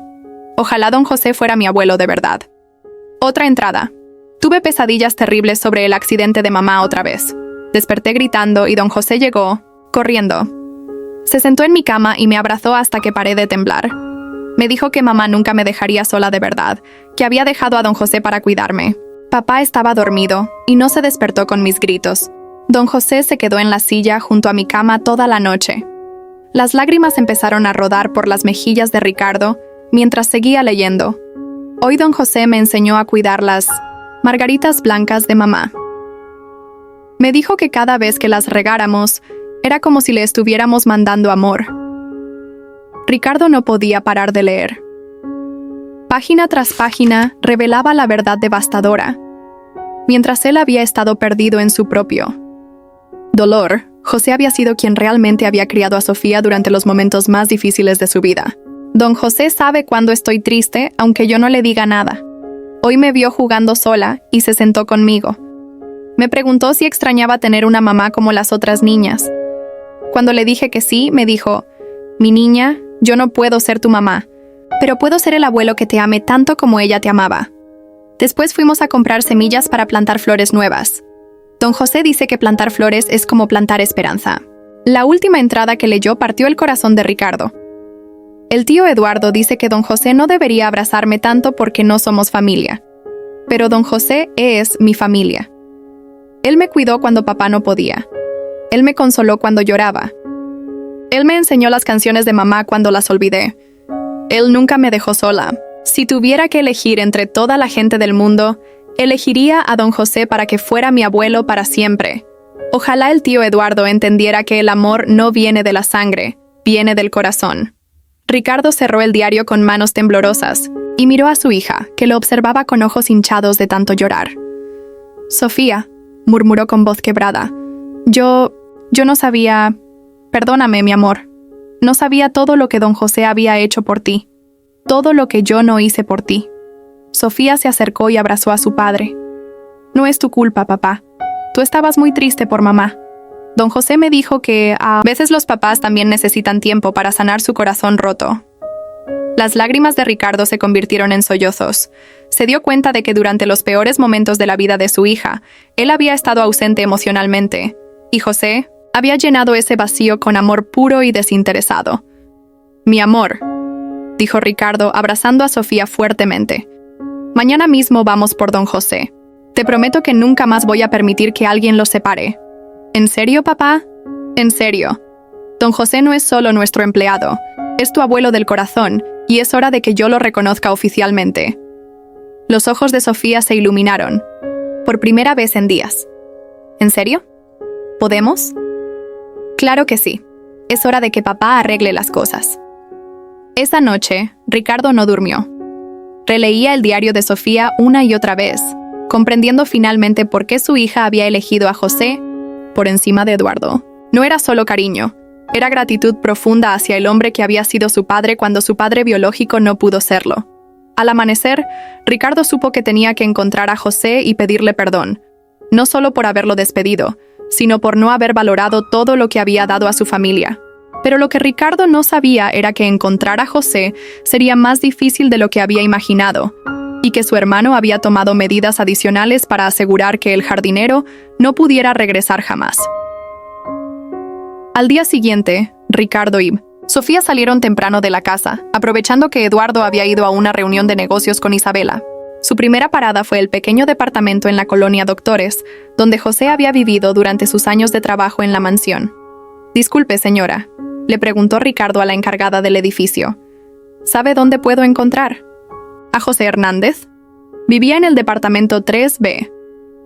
Ojalá don José fuera mi abuelo de verdad. Otra entrada. Tuve pesadillas terribles sobre el accidente de mamá otra vez. Desperté gritando y don José llegó, corriendo. Se sentó en mi cama y me abrazó hasta que paré de temblar. Me dijo que mamá nunca me dejaría sola de verdad, que había dejado a don José para cuidarme. Papá estaba dormido y no se despertó con mis gritos. Don José se quedó en la silla junto a mi cama toda la noche. Las lágrimas empezaron a rodar por las mejillas de Ricardo mientras seguía leyendo. Hoy don José me enseñó a cuidar las margaritas blancas de mamá. Me dijo que cada vez que las regáramos, era como si le estuviéramos mandando amor. Ricardo no podía parar de leer. Página tras página revelaba la verdad devastadora, mientras él había estado perdido en su propio dolor. José había sido quien realmente había criado a Sofía durante los momentos más difíciles de su vida. Don José sabe cuando estoy triste, aunque yo no le diga nada. Hoy me vio jugando sola y se sentó conmigo. Me preguntó si extrañaba tener una mamá como las otras niñas. Cuando le dije que sí, me dijo: «Mi niña, yo no puedo ser tu mamá, pero puedo ser el abuelo que te ame tanto como ella te amaba». Después fuimos a comprar semillas para plantar flores nuevas. Don José dice que plantar flores es como plantar esperanza. La última entrada que leyó partió el corazón de Ricardo. El tío Eduardo dice que don José no debería abrazarme tanto porque no somos familia. Pero don José es mi familia. Él me cuidó cuando papá no podía. Él me consoló cuando lloraba. Él me enseñó las canciones de mamá cuando las olvidé. Él nunca me dejó sola. Si tuviera que elegir entre toda la gente del mundo, elegiría a don José para que fuera mi abuelo para siempre. Ojalá el tío Eduardo entendiera que el amor no viene de la sangre, viene del corazón. Ricardo cerró el diario con manos temblorosas y miró a su hija, que lo observaba con ojos hinchados de tanto llorar. «Sofía», murmuró con voz quebrada, yo no sabía... Perdóname, mi amor. No sabía todo lo que don José había hecho por ti. Todo lo que yo no hice por ti». Sofía se acercó y abrazó a su padre. «No es tu culpa, papá. Tú estabas muy triste por mamá. Don José me dijo que a veces los papás también necesitan tiempo para sanar su corazón roto». Las lágrimas de Ricardo se convirtieron en sollozos. Se dio cuenta de que durante los peores momentos de la vida de su hija, él había estado ausente emocionalmente, y José había llenado ese vacío con amor puro y desinteresado. «Mi amor», dijo Ricardo, abrazando a Sofía fuertemente. «Mañana mismo vamos por don José. Te prometo que nunca más voy a permitir que alguien los separe». «¿En serio, papá?» «En serio. Don José no es solo nuestro empleado, es tu abuelo del corazón, y es hora de que yo lo reconozca oficialmente». Los ojos de Sofía se iluminaron. Por primera vez en días. «¿En serio? ¿Podemos?» «Claro que sí. Es hora de que papá arregle las cosas». Esa noche, Ricardo no durmió. Releía el diario de Sofía una y otra vez, comprendiendo finalmente por qué su hija había elegido a José por encima de Eduardo. No era solo cariño, era gratitud profunda hacia el hombre que había sido su padre cuando su padre biológico no pudo serlo. Al amanecer, Ricardo supo que tenía que encontrar a José y pedirle perdón, no solo por haberlo despedido, sino por no haber valorado todo lo que había dado a su familia. Pero lo que Ricardo no sabía era que encontrar a José sería más difícil de lo que había imaginado, y que su hermano había tomado medidas adicionales para asegurar que el jardinero no pudiera regresar jamás. Al día siguiente, Ricardo y Sofía salieron temprano de la casa, aprovechando que Eduardo había ido a una reunión de negocios con Isabela. Su primera parada fue el pequeño departamento en la colonia Doctores, donde José había vivido durante sus años de trabajo en la mansión. «Disculpe, señora», le preguntó Ricardo a la encargada del edificio. «¿Sabe dónde puedo encontrar a José Hernández?» Vivía en el departamento 3B.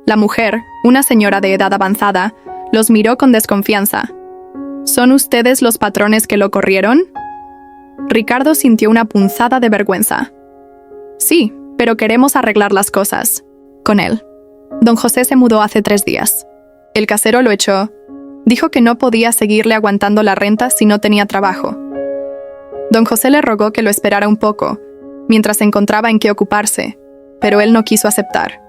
La mujer, una señora de edad avanzada, los miró con desconfianza. «¿Son ustedes los patrones que lo corrieron?» Ricardo sintió una punzada de vergüenza. «Sí, pero queremos arreglar las cosas con él. Don José se mudó hace 3 días. El casero lo echó. Dijo que no podía seguirle aguantando la renta si no tenía trabajo. Don José le rogó que lo esperara un poco, mientras encontraba en qué ocuparse, pero él no quiso aceptar.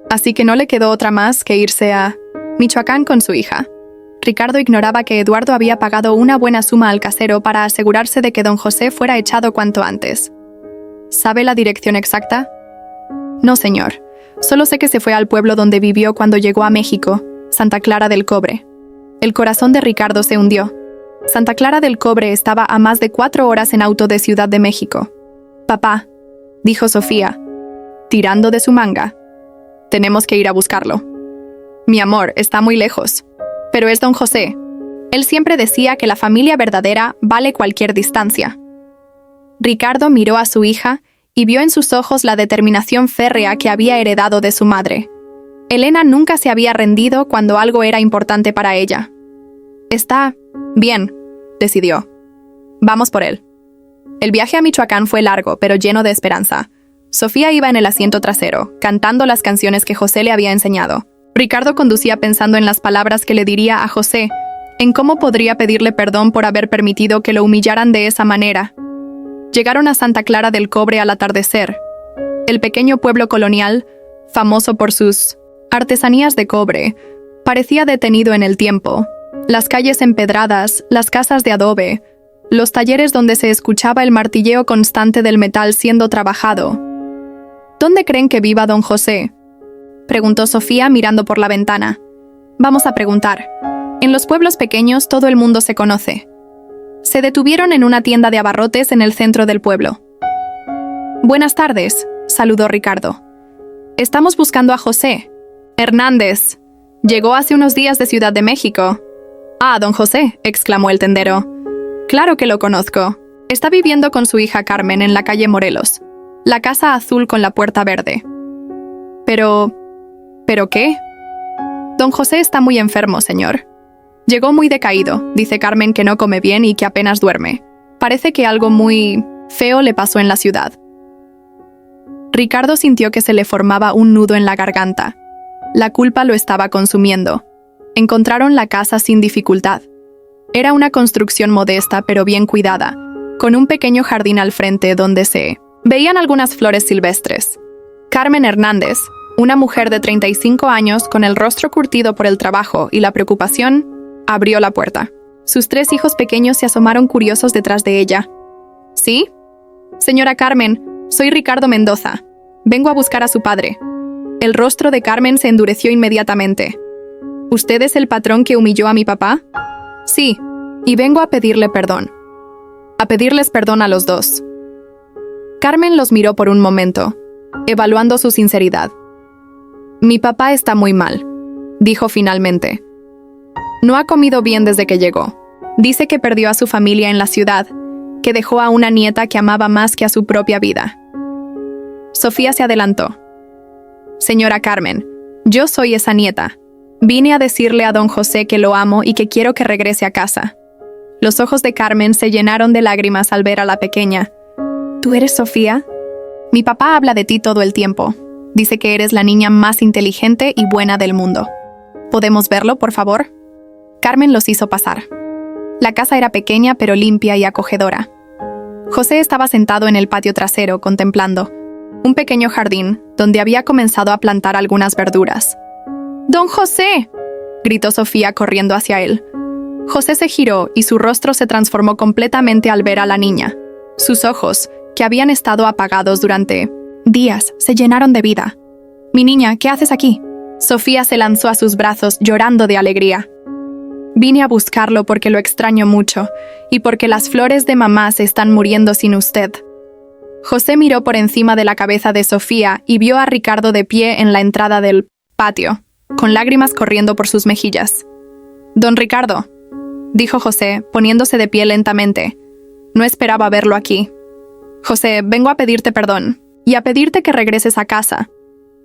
Así que no le quedó otra más que irse a Michoacán con su hija». Ricardo ignoraba que Eduardo había pagado una buena suma al casero para asegurarse de que don José fuera echado cuanto antes. ¿Sabe la dirección exacta? «No, señor. Solo sé que se fue al pueblo donde vivió cuando llegó a México, Santa Clara del Cobre». El corazón de Ricardo se hundió. Santa Clara del Cobre estaba a más de 4 horas en auto de Ciudad de México. «Papá», dijo Sofía, tirando de su manga, «tenemos que ir a buscarlo». «Mi amor, está muy lejos». «Pero es don José. Él siempre decía que la familia verdadera vale cualquier distancia». Ricardo miró a su hija y vio en sus ojos la determinación férrea que había heredado de su madre. Elena nunca se había rendido cuando algo era importante para ella. «Está bien», decidió. «Vamos por él». El viaje a Michoacán fue largo, pero lleno de esperanza. Sofía iba en el asiento trasero, cantando las canciones que José le había enseñado. Ricardo conducía pensando en las palabras que le diría a José, en cómo podría pedirle perdón por haber permitido que lo humillaran de esa manera. Llegaron a Santa Clara del Cobre al atardecer. El pequeño pueblo colonial, famoso por sus artesanías de cobre, parecía detenido en el tiempo. Las calles empedradas, las casas de adobe, los talleres donde se escuchaba el martilleo constante del metal siendo trabajado. ¿Dónde creen que viva don José?, preguntó Sofía mirando por la ventana. Vamos a preguntar. En los pueblos pequeños todo el mundo se conoce. Se detuvieron en una tienda de abarrotes en el centro del pueblo. Buenas tardes, saludó Ricardo. Estamos buscando a José. Hernández. Llegó hace unos días de Ciudad de México. Ah, don José, exclamó el tendero. Claro que lo conozco. Está viviendo con su hija Carmen en la calle Morelos. La casa azul con la puerta verde. ¿Pero qué? Don José está muy enfermo, señor. Llegó muy decaído. Dice Carmen que no come bien y que apenas duerme. Parece que algo muy feo le pasó en la ciudad. Ricardo sintió que se le formaba un nudo en la garganta. La culpa lo estaba consumiendo. Encontraron la casa sin dificultad. Era una construcción modesta pero bien cuidada, con un pequeño jardín al frente donde se veían algunas flores silvestres. Carmen Hernández, una mujer de 35 años con el rostro curtido por el trabajo y la preocupación, abrió la puerta. Sus 3 hijos pequeños se asomaron curiosos detrás de ella. ¿Sí? Señora Carmen, soy Ricardo Mendoza. Vengo a buscar a su padre. El rostro de Carmen se endureció inmediatamente. ¿Usted es el patrón que humilló a mi papá? Sí, y vengo a pedirle perdón. A pedirles perdón a los dos. Carmen los miró por un momento, evaluando su sinceridad. Mi papá está muy mal, dijo finalmente. No ha comido bien desde que llegó. Dice que perdió a su familia en la ciudad, que dejó a una nieta que amaba más que a su propia vida. Sofía se adelantó. Señora Carmen, yo soy esa nieta. Vine a decirle a don José que lo amo y que quiero que regrese a casa. Los ojos de Carmen se llenaron de lágrimas al ver a la pequeña. ¿Tú eres Sofía? Mi papá habla de ti todo el tiempo. Dice que eres la niña más inteligente y buena del mundo. ¿Podemos verlo, por favor? Carmen los hizo pasar. La casa era pequeña pero limpia y acogedora. José estaba sentado en el patio trasero contemplando un pequeño jardín donde había comenzado a plantar algunas verduras. ¡Don José!, gritó Sofía corriendo hacia él. José se giró y su rostro se transformó completamente al ver a la niña. Sus ojos, que habían estado apagados durante días, se llenaron de vida. «Mi niña, ¿qué haces aquí?» Sofía se lanzó a sus brazos llorando de alegría. «Vine a buscarlo porque lo extraño mucho y porque las flores de mamá se están muriendo sin usted». José miró por encima de la cabeza de Sofía y vio a Ricardo de pie en la entrada del patio, con lágrimas corriendo por sus mejillas. «Don Ricardo», dijo José, poniéndose de pie lentamente. «No esperaba verlo aquí. José, vengo a pedirte perdón y a pedirte que regreses a casa.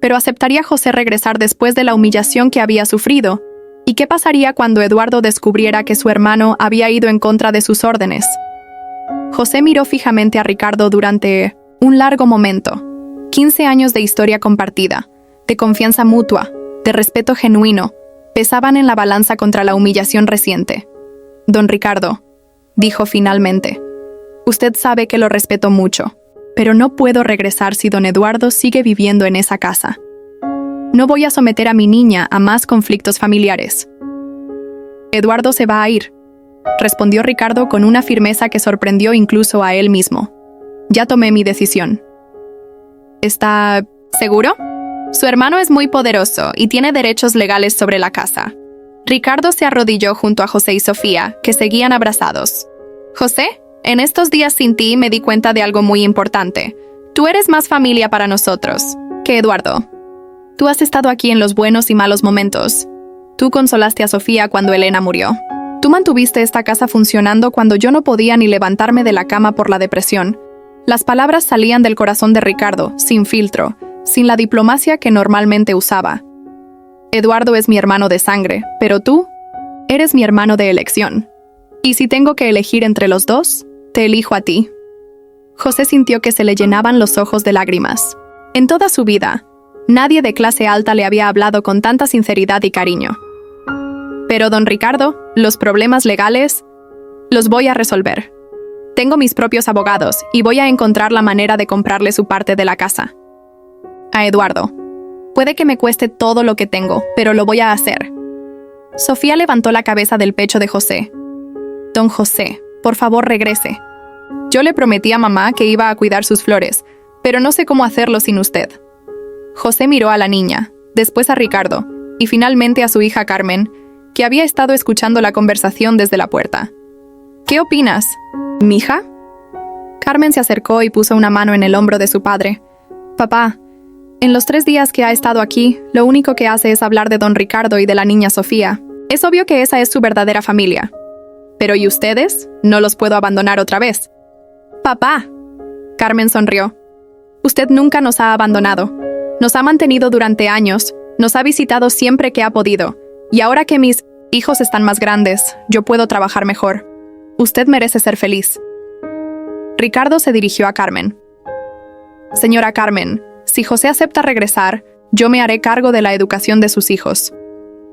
Pero ¿aceptaría José regresar después de la humillación que había sufrido? ¿Y qué pasaría cuando Eduardo descubriera que su hermano había ido en contra de sus órdenes?» José miró fijamente a Ricardo durante un largo momento. 15 años de historia compartida, de confianza mutua, de respeto genuino, pesaban en la balanza contra la humillación reciente. «Don Ricardo», dijo finalmente, «usted sabe que lo respeto mucho, pero no puedo regresar si don Eduardo sigue viviendo en esa casa. No voy a someter a mi niña a más conflictos familiares». «Eduardo se va a ir», respondió Ricardo con una firmeza que sorprendió incluso a él mismo. «Ya tomé mi decisión». «¿Está seguro?» «Su hermano es muy poderoso y tiene derechos legales sobre la casa». Ricardo se arrodilló junto a José y Sofía, que seguían abrazados. «José, en estos días sin ti me di cuenta de algo muy importante. Tú eres más familia para nosotros que Eduardo. Tú has estado aquí en los buenos y malos momentos. Tú consolaste a Sofía cuando Elena murió. Tú mantuviste esta casa funcionando cuando yo no podía ni levantarme de la cama por la depresión». Las palabras salían del corazón de Ricardo, sin filtro, sin la diplomacia que normalmente usaba. «Eduardo es mi hermano de sangre, pero tú eres mi hermano de elección. Y si tengo que elegir entre los dos, te elijo a ti». José sintió que se le llenaban los ojos de lágrimas. En toda su vida, nadie de clase alta le había hablado con tanta sinceridad y cariño. «Pero, don Ricardo, los problemas legales los voy a resolver. Tengo mis propios abogados y voy a encontrar la manera de comprarle su parte de la casa. A Eduardo. Puede que me cueste todo lo que tengo, pero lo voy a hacer». Sofía levantó la cabeza del pecho de José. «Don José, por favor regrese. Yo le prometí a mamá que iba a cuidar sus flores, pero no sé cómo hacerlo sin usted. José miró a la niña, después a Ricardo, y finalmente a su hija Carmen, que había estado escuchando la conversación desde la puerta. ¿Qué opinas, mija? Carmen se acercó y puso una mano en el hombro de su padre. Papá, en los 3 días que ha estado aquí, lo único que hace es hablar de don Ricardo y de la niña Sofía. Es obvio que esa es su verdadera familia. Pero ¿y ustedes? No los puedo abandonar otra vez. Papá. Carmen sonrió. Usted nunca nos ha abandonado. Nos ha mantenido durante años, nos ha visitado siempre que ha podido. Y ahora que mis hijos están más grandes, yo puedo trabajar mejor. Usted merece ser feliz. Ricardo se dirigió a Carmen. Señora Carmen, si José acepta regresar, yo me haré cargo de la educación de sus hijos.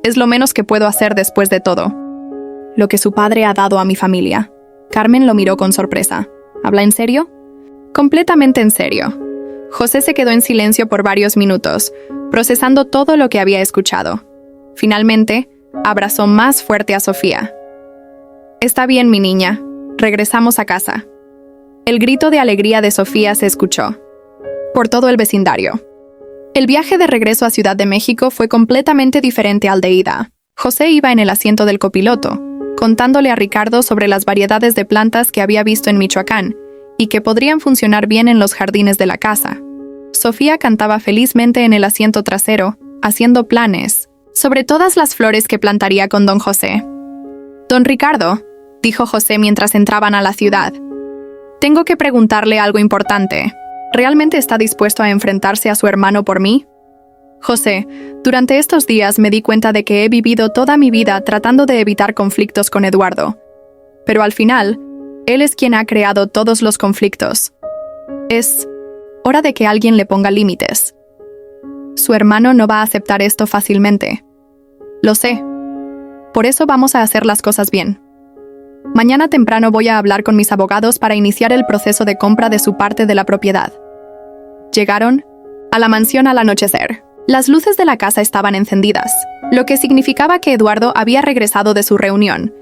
Es lo menos que puedo hacer después de todo. Lo que su padre ha dado a mi familia. Carmen lo miró con sorpresa. ¿Habla en serio? Completamente en serio. José se quedó en silencio por varios minutos, procesando todo lo que había escuchado. Finalmente, abrazó más fuerte a Sofía. Está bien, mi niña. Regresamos a casa. El grito de alegría de Sofía se escuchó por todo el vecindario. El viaje de regreso a Ciudad de México fue completamente diferente al de ida. José iba en el asiento del copiloto, contándole a Ricardo sobre las variedades de plantas que había visto en Michoacán y que podrían funcionar bien en los jardines de la casa. Sofía cantaba felizmente en el asiento trasero, haciendo planes sobre todas las flores que plantaría con don José. Don Ricardo, dijo José mientras entraban a la ciudad, tengo que preguntarle algo importante. ¿Realmente está dispuesto a enfrentarse a su hermano por mí? José, durante estos días me di cuenta de que he vivido toda mi vida tratando de evitar conflictos con Eduardo. Pero al final, él es quien ha creado todos los conflictos. Es hora de que alguien le ponga límites. Su hermano no va a aceptar esto fácilmente. Lo sé. Por eso vamos a hacer las cosas bien. Mañana temprano voy a hablar con mis abogados para iniciar el proceso de compra de su parte de la propiedad. Llegaron a la mansión al anochecer. Las luces de la casa estaban encendidas, lo que significaba que Eduardo había regresado de su reunión.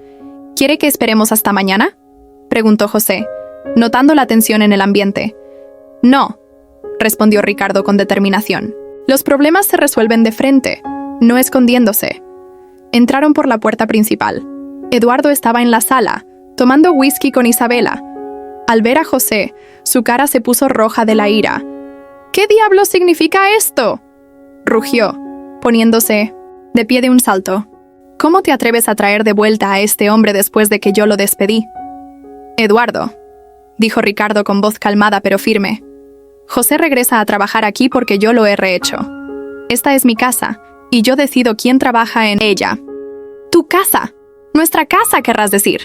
¿Quiere que esperemos hasta mañana?, preguntó José, notando la tensión en el ambiente. No, respondió Ricardo con determinación. Los problemas se resuelven de frente, no escondiéndose. Entraron por la puerta principal. Eduardo estaba en la sala, tomando whisky con Isabela. Al ver a José, su cara se puso roja de la ira. ¿Qué diablos significa esto?, rugió, poniéndose de pie de un salto. ¿Cómo te atreves a traer de vuelta a este hombre después de que yo lo despedí? Eduardo, dijo Ricardo con voz calmada pero firme. José regresa a trabajar aquí porque yo lo he rehecho. Esta es mi casa, y yo decido quién trabaja en ella. ¡Tu casa! ¡Nuestra casa, querrás decir!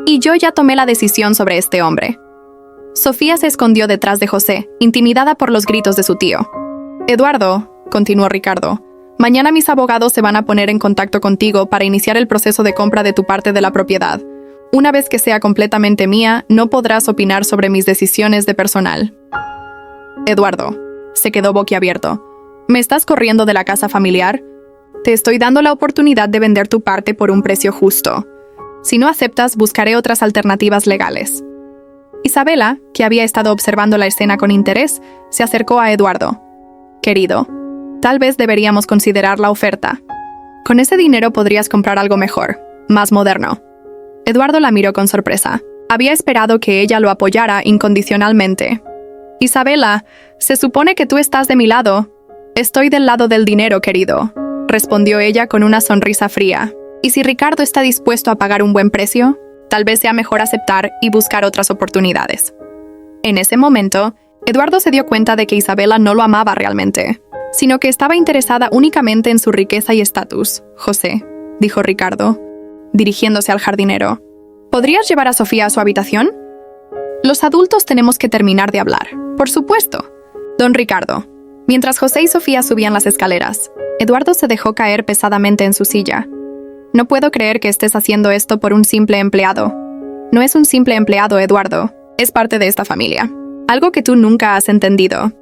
Y yo ya tomé la decisión sobre este hombre. Sofía se escondió detrás de José, intimidada por los gritos de su tío. Eduardo, continuó Ricardo, mañana mis abogados se van a poner en contacto contigo para iniciar el proceso de compra de tu parte de la propiedad. Una vez que sea completamente mía, no podrás opinar sobre mis decisiones de personal. Eduardo se quedó boquiabierto. ¿Me estás corriendo de la casa familiar? Te estoy dando la oportunidad de vender tu parte por un precio justo. Si no aceptas, buscaré otras alternativas legales. Isabela, que había estado observando la escena con interés, se acercó a Eduardo. Querido, tal vez deberíamos considerar la oferta. Con ese dinero podrías comprar algo mejor, más moderno. Eduardo la miró con sorpresa. Había esperado que ella lo apoyara incondicionalmente. Isabela, se supone que tú estás de mi lado. Estoy del lado del dinero, querido, respondió ella con una sonrisa fría. Y si Ricardo está dispuesto a pagar un buen precio, tal vez sea mejor aceptar y buscar otras oportunidades. En ese momento, Eduardo se dio cuenta de que Isabela no lo amaba realmente, sino que estaba interesada únicamente en su riqueza y estatus. José, dijo Ricardo, dirigiéndose al jardinero, ¿podrías llevar a Sofía a su habitación? Los adultos tenemos que terminar de hablar. Por supuesto. Don Ricardo. Mientras José y Sofía subían las escaleras, Eduardo se dejó caer pesadamente en su silla. No puedo creer que estés haciendo esto por un simple empleado. No es un simple empleado, Eduardo. Es parte de esta familia. Algo que tú nunca has entendido.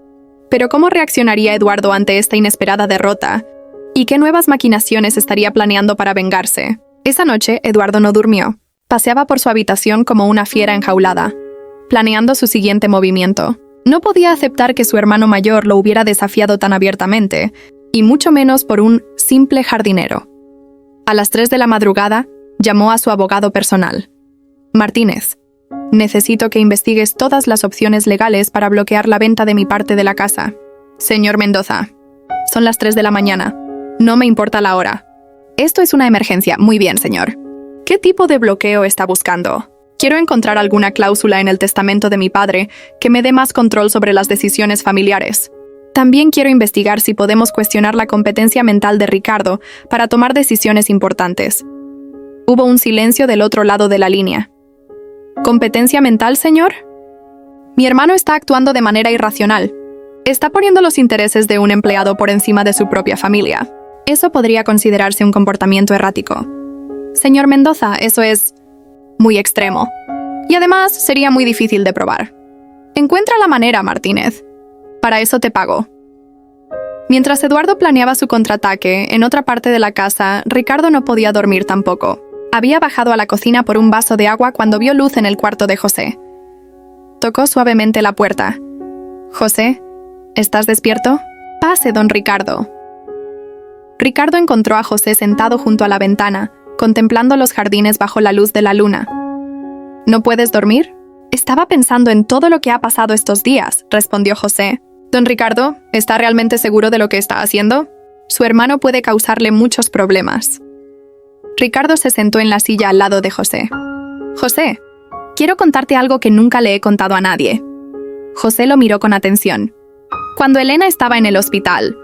Pero ¿cómo reaccionaría Eduardo ante esta inesperada derrota? ¿Y qué nuevas maquinaciones estaría planeando para vengarse? Esa noche, Eduardo no durmió. Paseaba por su habitación como una fiera enjaulada, planeando su siguiente movimiento. No podía aceptar que su hermano mayor lo hubiera desafiado tan abiertamente, y mucho menos por un simple jardinero. A las 3 de la madrugada, llamó a su abogado personal. Martínez, necesito que investigues todas las opciones legales para bloquear la venta de mi parte de la casa. Señor Mendoza, son las 3 de la mañana. No me importa la hora. Esto es una emergencia. Muy bien, señor. ¿Qué tipo de bloqueo está buscando? Quiero encontrar alguna cláusula en el testamento de mi padre que me dé más control sobre las decisiones familiares. También quiero investigar si podemos cuestionar la competencia mental de Ricardo para tomar decisiones importantes. Hubo un silencio del otro lado de la línea. ¿Competencia mental, señor? Mi hermano está actuando de manera irracional. Está poniendo los intereses de un empleado por encima de su propia familia. Eso podría considerarse un comportamiento errático. Señor Mendoza, eso es muy extremo. Y además, sería muy difícil de probar. Encuentra la manera, Martínez. Para eso te pago. Mientras Eduardo planeaba su contraataque, en otra parte de la casa, Ricardo no podía dormir tampoco. Había bajado a la cocina por un vaso de agua cuando vio luz en el cuarto de José. Tocó suavemente la puerta. «José, ¿estás despierto?» «Pase, don Ricardo». Ricardo encontró a José sentado junto a la ventana, contemplando los jardines bajo la luz de la luna. ¿No puedes dormir? Estaba pensando en todo lo que ha pasado estos días, respondió José. Don Ricardo, ¿está realmente seguro de lo que está haciendo? Su hermano puede causarle muchos problemas. Ricardo se sentó en la silla al lado de José. José, quiero contarte algo que nunca le he contado a nadie. José lo miró con atención. Cuando Elena estaba en el hospital,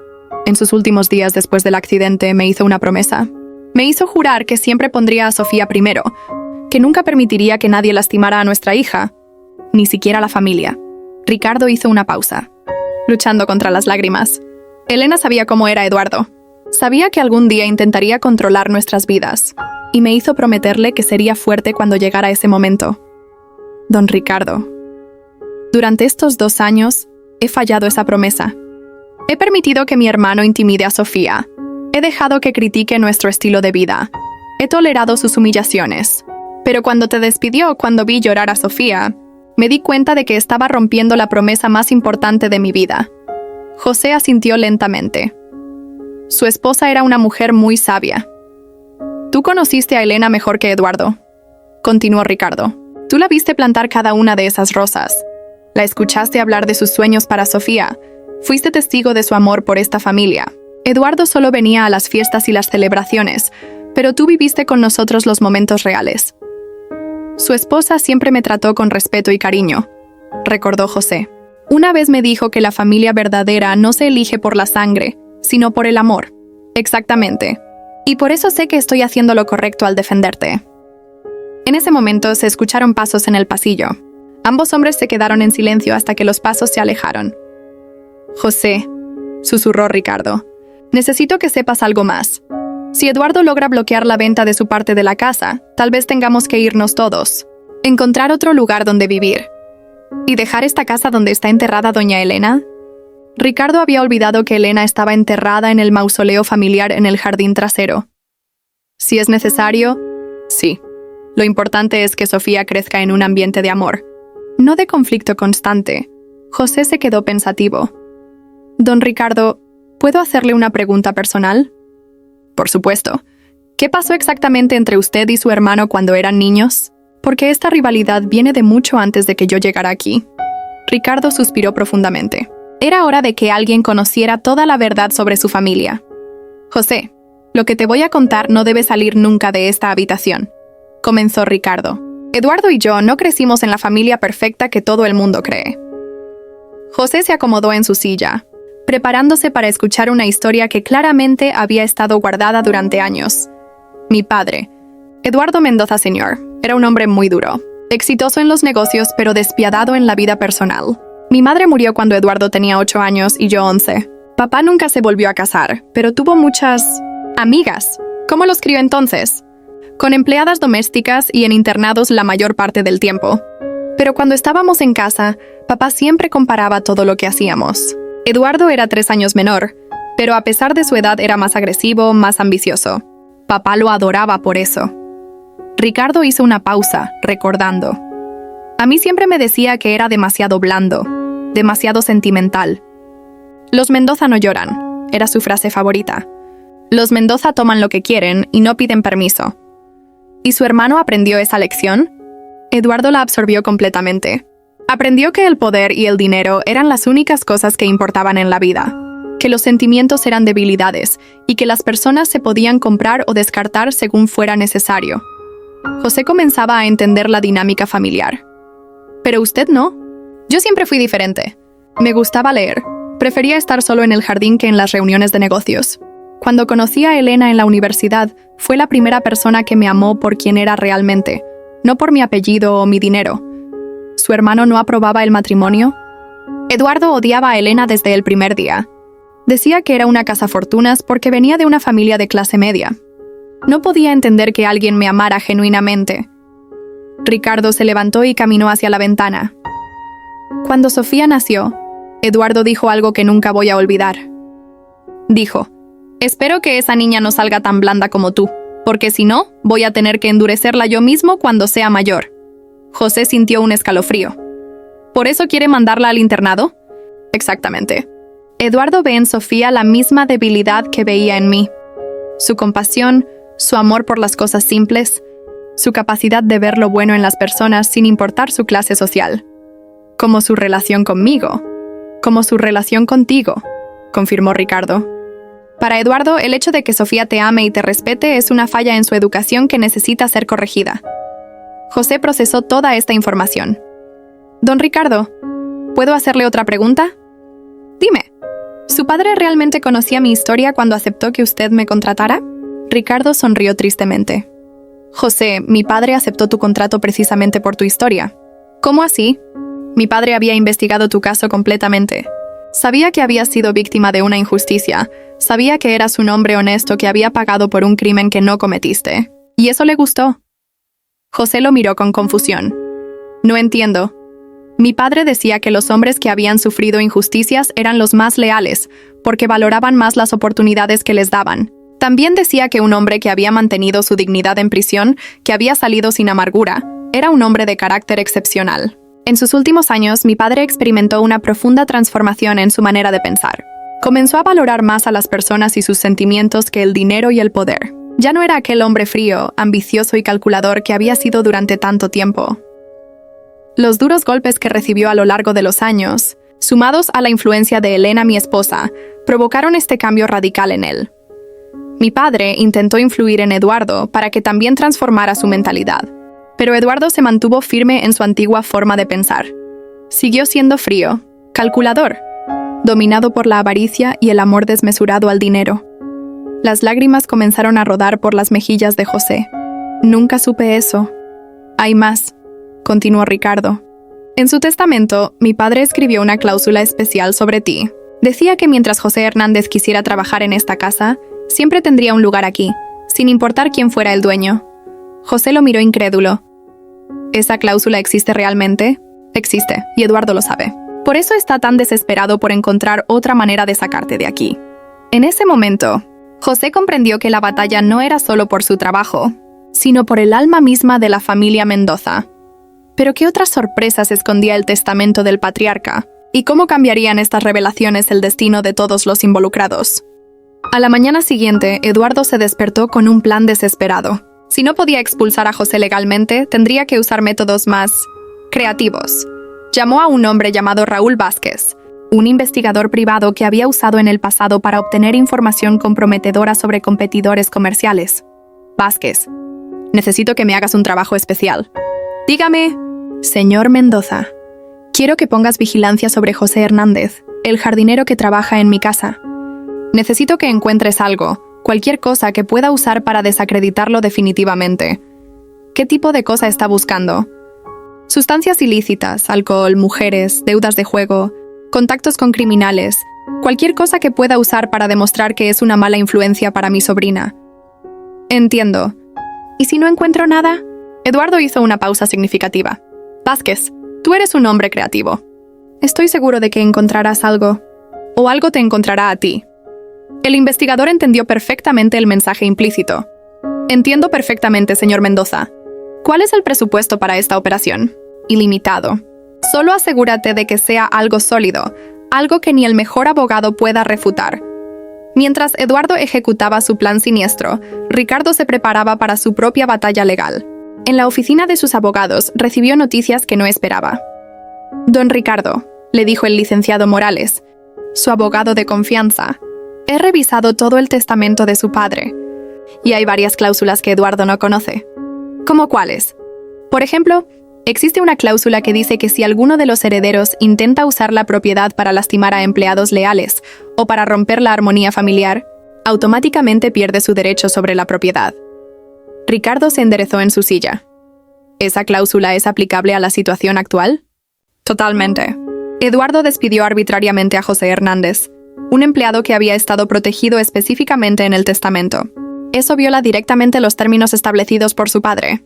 en sus últimos días después del accidente, me hizo una promesa. Me hizo jurar que siempre pondría a Sofía primero, que nunca permitiría que nadie lastimara a nuestra hija, ni siquiera la familia. Ricardo hizo una pausa, luchando contra las lágrimas. Elena sabía cómo era Eduardo. Sabía que algún día intentaría controlar nuestras vidas, y me hizo prometerle que sería fuerte cuando llegara ese momento. Don Ricardo, durante estos 2 años, he fallado esa promesa. He permitido que mi hermano intimide a Sofía. He dejado que critique nuestro estilo de vida. He tolerado sus humillaciones. Pero cuando te despidió, cuando vi llorar a Sofía, me di cuenta de que estaba rompiendo la promesa más importante de mi vida. José asintió lentamente. Su esposa era una mujer muy sabia. Tú conociste a Elena mejor que Eduardo, continuó Ricardo. Tú la viste plantar cada una de esas rosas. La escuchaste hablar de sus sueños para Sofía. Fuiste testigo de su amor por esta familia. Eduardo solo venía a las fiestas y las celebraciones, pero tú viviste con nosotros los momentos reales. Su esposa siempre me trató con respeto y cariño, recordó José. Una vez me dijo que la familia verdadera no se elige por la sangre, sino por el amor. Exactamente. Y por eso sé que estoy haciendo lo correcto al defenderte. En ese momento se escucharon pasos en el pasillo. Ambos hombres se quedaron en silencio hasta que los pasos se alejaron. José, susurró Ricardo, necesito que sepas algo más. Si Eduardo logra bloquear la venta de su parte de la casa, tal vez tengamos que irnos todos. Encontrar otro lugar donde vivir. ¿Y dejar esta casa donde está enterrada doña Elena? Ricardo había olvidado que Elena estaba enterrada en el mausoleo familiar en el jardín trasero. Si es necesario, sí. Lo importante es que Sofía crezca en un ambiente de amor, no de conflicto constante. José se quedó pensativo. Don Ricardo, ¿puedo hacerle una pregunta personal? Por supuesto. ¿Qué pasó exactamente entre usted y su hermano cuando eran niños? Porque esta rivalidad viene de mucho antes de que yo llegara aquí. Ricardo suspiró profundamente. Era hora de que alguien conociera toda la verdad sobre su familia. José, lo que te voy a contar no debe salir nunca de esta habitación, comenzó Ricardo. Eduardo y yo no crecimos en la familia perfecta que todo el mundo cree. José se acomodó en su silla, preparándose para escuchar una historia que claramente había estado guardada durante años. Mi padre, Eduardo Mendoza Sr., era un hombre muy duro, exitoso en los negocios pero despiadado en la vida personal. Mi madre murió cuando Eduardo tenía 8 años y yo 11. Papá nunca se volvió a casar, pero tuvo muchas amigas. ¿Cómo los crió entonces? Con empleadas domésticas y en internados la mayor parte del tiempo. Pero cuando estábamos en casa, papá siempre comparaba todo lo que hacíamos. Eduardo era 3 años menor, pero a pesar de su edad era más agresivo, más ambicioso. Papá lo adoraba por eso. Ricardo hizo una pausa, recordando. A mí siempre me decía que era demasiado blando. demasiado sentimental. Los Mendoza no lloran, era su frase favorita. Los Mendoza toman lo que quieren y no piden permiso. ¿Y su hermano aprendió esa lección? Eduardo la absorbió completamente. Aprendió que el poder y el dinero eran las únicas cosas que importaban en la vida, que los sentimientos eran debilidades y que las personas se podían comprar o descartar según fuera necesario. José comenzaba a entender la dinámica familiar. Pero usted no. Yo siempre fui diferente. Me gustaba leer. Prefería estar solo en el jardín que en las reuniones de negocios. Cuando conocí a Elena en la universidad, fue la primera persona que me amó por quien era realmente, no por mi apellido o mi dinero. ¿Su hermano no aprobaba el matrimonio? Eduardo odiaba a Elena desde el primer día. Decía que era una cazafortunas porque venía de una familia de clase media. No podía entender que alguien me amara genuinamente. Ricardo se levantó y caminó hacia la ventana. Cuando Sofía nació, Eduardo dijo algo que nunca voy a olvidar. Dijo: «Espero que esa niña no salga tan blanda como tú, porque si no, voy a tener que endurecerla yo mismo cuando sea mayor». José sintió un escalofrío. ¿Por eso quiere mandarla al internado? Exactamente. Eduardo ve en Sofía la misma debilidad que veía en mí. Su compasión, su amor por las cosas simples, su capacidad de ver lo bueno en las personas sin importar su clase social. Como su relación conmigo. Como su relación contigo, confirmó Ricardo. Para Eduardo, el hecho de que Sofía te ame y te respete es una falla en su educación que necesita ser corregida. José procesó toda esta información. Don Ricardo, ¿puedo hacerle otra pregunta? Dime, ¿su padre realmente conocía mi historia cuando aceptó que usted me contratara? Ricardo sonrió tristemente. José, mi padre aceptó tu contrato precisamente por tu historia. ¿Cómo así? Mi padre había investigado tu caso completamente. Sabía que habías sido víctima de una injusticia. Sabía que eras un hombre honesto que había pagado por un crimen que no cometiste. Y eso le gustó. José lo miró con confusión. No entiendo. Mi padre decía que los hombres que habían sufrido injusticias eran los más leales, porque valoraban más las oportunidades que les daban. También decía que un hombre que había mantenido su dignidad en prisión, que había salido sin amargura, era un hombre de carácter excepcional. En sus últimos años, mi padre experimentó una profunda transformación en su manera de pensar. Comenzó a valorar más a las personas y sus sentimientos que el dinero y el poder. Ya no era aquel hombre frío, ambicioso y calculador que había sido durante tanto tiempo. Los duros golpes que recibió a lo largo de los años, sumados a la influencia de Elena, mi esposa, provocaron este cambio radical en él. Mi padre intentó influir en Eduardo para que también transformara su mentalidad. Pero Eduardo se mantuvo firme en su antigua forma de pensar. Siguió siendo frío, calculador, dominado por la avaricia y el amor desmesurado al dinero. Las lágrimas comenzaron a rodar por las mejillas de José. Nunca supe eso. Hay más, continuó Ricardo. En su testamento, mi padre escribió una cláusula especial sobre ti. Decía que mientras José Hernández quisiera trabajar en esta casa, siempre tendría un lugar aquí, sin importar quién fuera el dueño. José lo miró incrédulo. ¿Esa cláusula existe realmente? Existe, y Eduardo lo sabe. Por eso está tan desesperado por encontrar otra manera de sacarte de aquí. En ese momento, José comprendió que la batalla no era solo por su trabajo, sino por el alma misma de la familia Mendoza. Pero ¿qué otras sorpresas escondía el testamento del patriarca? ¿Y cómo cambiarían estas revelaciones el destino de todos los involucrados? A la mañana siguiente, Eduardo se despertó con un plan desesperado. Si no podía expulsar a José legalmente, tendría que usar métodos más creativos. Llamó a un hombre llamado Raúl Vázquez, un investigador privado que había usado en el pasado para obtener información comprometedora sobre competidores comerciales. Vázquez, necesito que me hagas un trabajo especial. Dígame, señor Mendoza, quiero que pongas vigilancia sobre José Hernández, el jardinero que trabaja en mi casa. Necesito que encuentres algo, cualquier cosa que pueda usar para desacreditarlo definitivamente. ¿Qué tipo de cosa está buscando? Sustancias ilícitas, alcohol, mujeres, deudas de juego, contactos con criminales, cualquier cosa que pueda usar para demostrar que es una mala influencia para mi sobrina. Entiendo. ¿Y si no encuentro nada? Eduardo hizo una pausa significativa. Vázquez, tú eres un hombre creativo. Estoy seguro de que encontrarás algo. O algo te encontrará a ti. El investigador entendió perfectamente el mensaje implícito. Entiendo perfectamente, señor Mendoza. ¿Cuál es el presupuesto para esta operación? Ilimitado. Solo asegúrate de que sea algo sólido, algo que ni el mejor abogado pueda refutar. Mientras Eduardo ejecutaba su plan siniestro, Ricardo se preparaba para su propia batalla legal. En la oficina de sus abogados recibió noticias que no esperaba. «Don Ricardo», le dijo el licenciado Morales, su abogado de confianza, «he revisado todo el testamento de su padre, y hay varias cláusulas que Eduardo no conoce». ¿Cómo cuáles? Por ejemplo, existe una cláusula que dice que si alguno de los herederos intenta usar la propiedad para lastimar a empleados leales o para romper la armonía familiar, automáticamente pierde su derecho sobre la propiedad. Ricardo se enderezó en su silla. ¿Esa cláusula es aplicable a la situación actual? Totalmente. Eduardo despidió arbitrariamente a José Hernández, un empleado que había estado protegido específicamente en el testamento. Eso viola directamente los términos establecidos por su padre.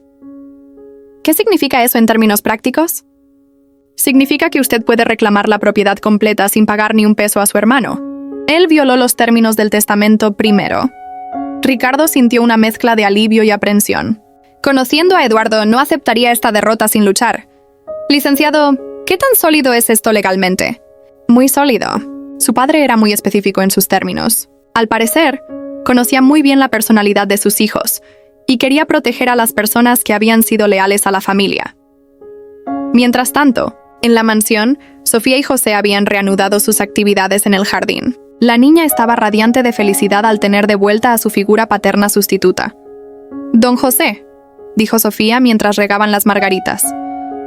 ¿Qué significa eso en términos prácticos? Significa que usted puede reclamar la propiedad completa sin pagar ni un peso a su hermano. Él violó los términos del testamento primero. Ricardo sintió una mezcla de alivio y aprensión. Conociendo a Eduardo, no aceptaría esta derrota sin luchar. Licenciado, ¿qué tan sólido es esto legalmente? Muy sólido. Su padre era muy específico en sus términos. Al parecer, conocía muy bien la personalidad de sus hijos y quería proteger a las personas que habían sido leales a la familia. Mientras tanto, en la mansión, Sofía y José habían reanudado sus actividades en el jardín. La niña estaba radiante de felicidad al tener de vuelta a su figura paterna sustituta. «Don José», dijo Sofía mientras regaban las margaritas,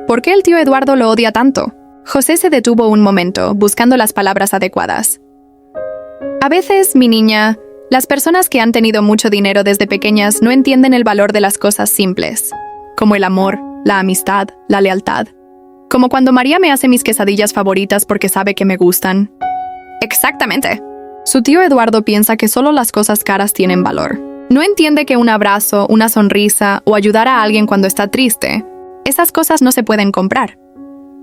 «¿por qué el tío Eduardo lo odia tanto?» José se detuvo un momento, buscando las palabras adecuadas. «A veces, mi niña, las personas que han tenido mucho dinero desde pequeñas no entienden el valor de las cosas simples, como el amor, la amistad, la lealtad. Como cuando María me hace mis quesadillas favoritas porque sabe que me gustan». Exactamente. Su tío Eduardo piensa que solo las cosas caras tienen valor. No entiende que un abrazo, una sonrisa o ayudar a alguien cuando está triste, esas cosas no se pueden comprar.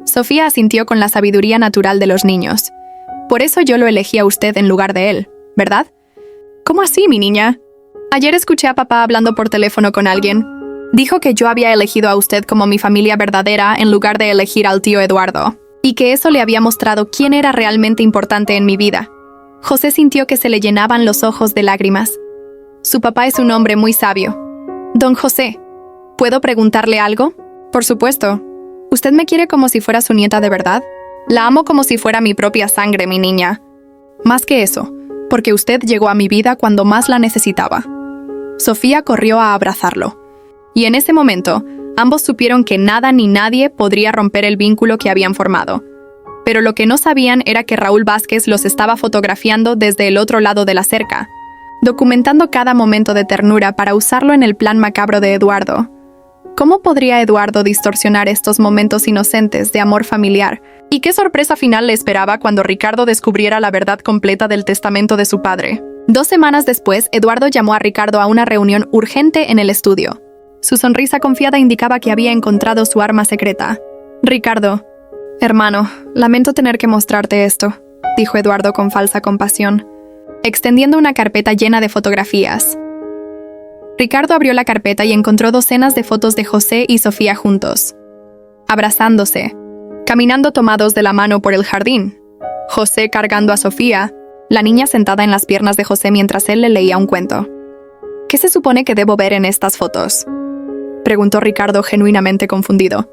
Sofía asintió con la sabiduría natural de los niños. Por eso yo lo elegí a usted en lugar de él, ¿verdad? ¿Cómo así, mi niña? Ayer escuché a papá hablando por teléfono con alguien. Dijo que yo había elegido a usted como mi familia verdadera en lugar de elegir al tío Eduardo, y que eso le había mostrado quién era realmente importante en mi vida. José sintió que se le llenaban los ojos de lágrimas. Su papá es un hombre muy sabio. Don José, ¿puedo preguntarle algo? Por supuesto. ¿Usted me quiere como si fuera su nieta de verdad? La amo como si fuera mi propia sangre, mi niña. Más que eso, porque usted llegó a mi vida cuando más la necesitaba. Sofía corrió a abrazarlo. Y en ese momento, ambos supieron que nada ni nadie podría romper el vínculo que habían formado. Pero lo que no sabían era que Raúl Vázquez los estaba fotografiando desde el otro lado de la cerca, documentando cada momento de ternura para usarlo en el plan macabro de Eduardo. ¿Cómo podría Eduardo distorsionar estos momentos inocentes de amor familiar? ¿Y qué sorpresa final le esperaba cuando Ricardo descubriera la verdad completa del testamento de su padre? 2 semanas después, Eduardo llamó a Ricardo a una reunión urgente en el estudio. Su sonrisa confiada indicaba que había encontrado su arma secreta. «Ricardo, hermano, lamento tener que mostrarte esto», dijo Eduardo con falsa compasión, extendiendo una carpeta llena de fotografías. Ricardo abrió la carpeta y encontró docenas de fotos de José y Sofía juntos, abrazándose, caminando tomados de la mano por el jardín. José cargando a Sofía, la niña sentada en las piernas de José mientras él le leía un cuento. «¿Qué se supone que debo ver en estas fotos?», preguntó Ricardo genuinamente confundido.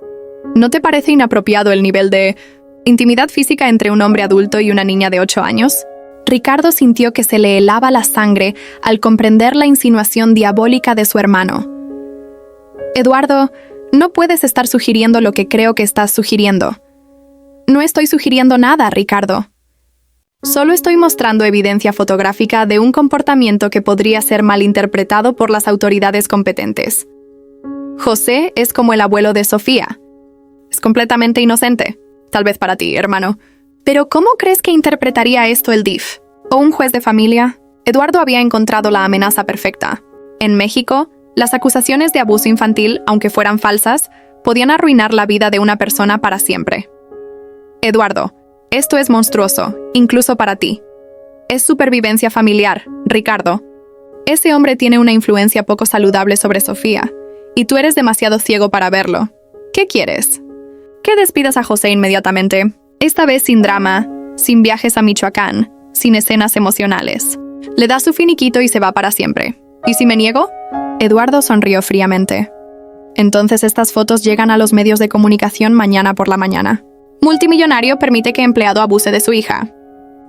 ¿No te parece inapropiado el nivel de intimidad física entre un hombre adulto y una niña de 8 años? Ricardo sintió que se le helaba la sangre al comprender la insinuación diabólica de su hermano. «Eduardo, no puedes estar sugiriendo lo que creo que estás sugiriendo». «No estoy sugiriendo nada, Ricardo. Solo estoy mostrando evidencia fotográfica de un comportamiento que podría ser malinterpretado por las autoridades competentes. José es como el abuelo de Sofía. Es completamente inocente, tal vez para ti, hermano. Pero ¿cómo crees que interpretaría esto el DIF? ¿O un juez de familia? Eduardo había encontrado la amenaza perfecta. En México, las acusaciones de abuso infantil, aunque fueran falsas, podían arruinar la vida de una persona para siempre. Eduardo, esto es monstruoso, incluso para ti. Es supervivencia familiar, Ricardo. Ese hombre tiene una influencia poco saludable sobre Sofía, y tú eres demasiado ciego para verlo. ¿Qué quieres? que despidas a José inmediatamente. Esta vez sin drama, sin viajes a Michoacán, sin escenas emocionales. Le da su finiquito y se va para siempre. ¿Y si me niego? Eduardo sonrió fríamente. Entonces estas fotos llegan a los medios de comunicación mañana por la mañana. Multimillonario permite que empleado abuse de su hija.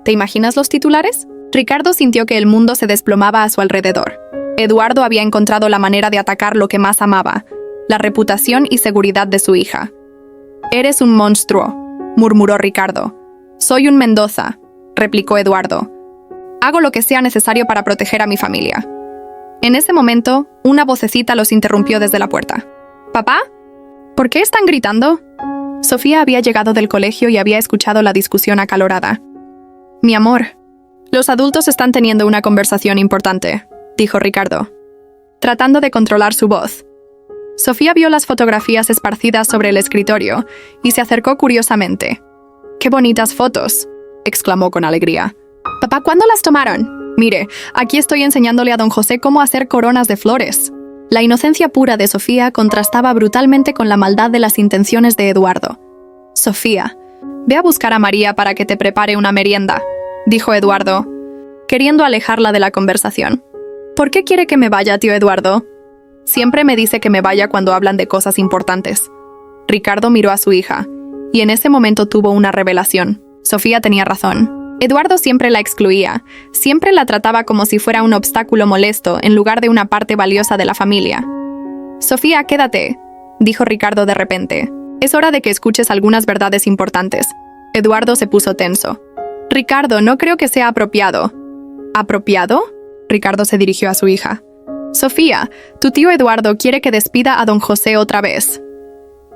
¿Te imaginas los titulares? Ricardo sintió que el mundo se desplomaba a su alrededor. Eduardo había encontrado la manera de atacar lo que más amaba, la reputación y seguridad de su hija. «Eres un monstruo», murmuró Ricardo. «Soy un Mendoza», replicó Eduardo. «Hago lo que sea necesario para proteger a mi familia». En ese momento, una vocecita los interrumpió desde la puerta. «¿Papá? ¿Por qué están gritando?» Sofía había llegado del colegio y había escuchado la discusión acalorada. «Mi amor, los adultos están teniendo una conversación importante», dijo Ricardo, tratando de controlar su voz. Sofía vio las fotografías esparcidas sobre el escritorio y se acercó curiosamente. «¡Qué bonitas fotos!», exclamó con alegría. «Papá, ¿cuándo las tomaron? Mire, aquí estoy enseñándole a don José cómo hacer coronas de flores». La inocencia pura de Sofía contrastaba brutalmente con la maldad de las intenciones de Eduardo. «Sofía, ve a buscar a María para que te prepare una merienda», dijo Eduardo, queriendo alejarla de la conversación. «¿Por qué quiere que me vaya, tío Eduardo?» «Siempre me dice que me vaya cuando hablan de cosas importantes». Ricardo miró a su hija, y en ese momento tuvo una revelación. Sofía tenía razón. Eduardo siempre la excluía, siempre la trataba como si fuera un obstáculo molesto en lugar de una parte valiosa de la familia. «Sofía, quédate», dijo Ricardo de repente. «Es hora de que escuches algunas verdades importantes». Eduardo se puso tenso. «Ricardo, no creo que sea apropiado». «¿Apropiado?», Ricardo se dirigió a su hija. «Sofía, tu tío Eduardo quiere que despida a don José otra vez».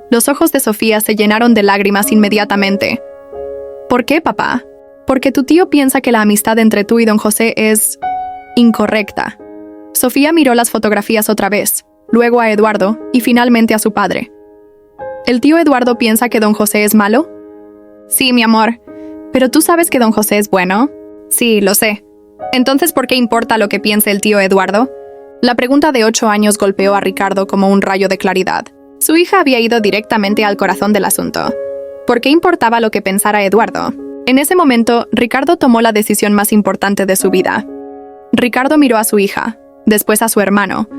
Los ojos de Sofía se llenaron de lágrimas inmediatamente. «¿Por qué, papá?» «Porque tu tío piensa que la amistad entre tú y don José es incorrecta». Sofía miró las fotografías otra vez, luego a Eduardo y finalmente a su padre. «¿El tío Eduardo piensa que don José es malo?» «Sí, mi amor. ¿Pero tú sabes que don José es bueno?» «Sí, lo sé. Entonces, ¿por qué importa lo que piense el tío Eduardo?» La pregunta de 8 años golpeó a Ricardo como un rayo de claridad. Su hija había ido directamente al corazón del asunto. ¿Por qué importaba lo que pensara Eduardo? En ese momento, Ricardo tomó la decisión más importante de su vida. Ricardo miró a su hija, después a su hermano,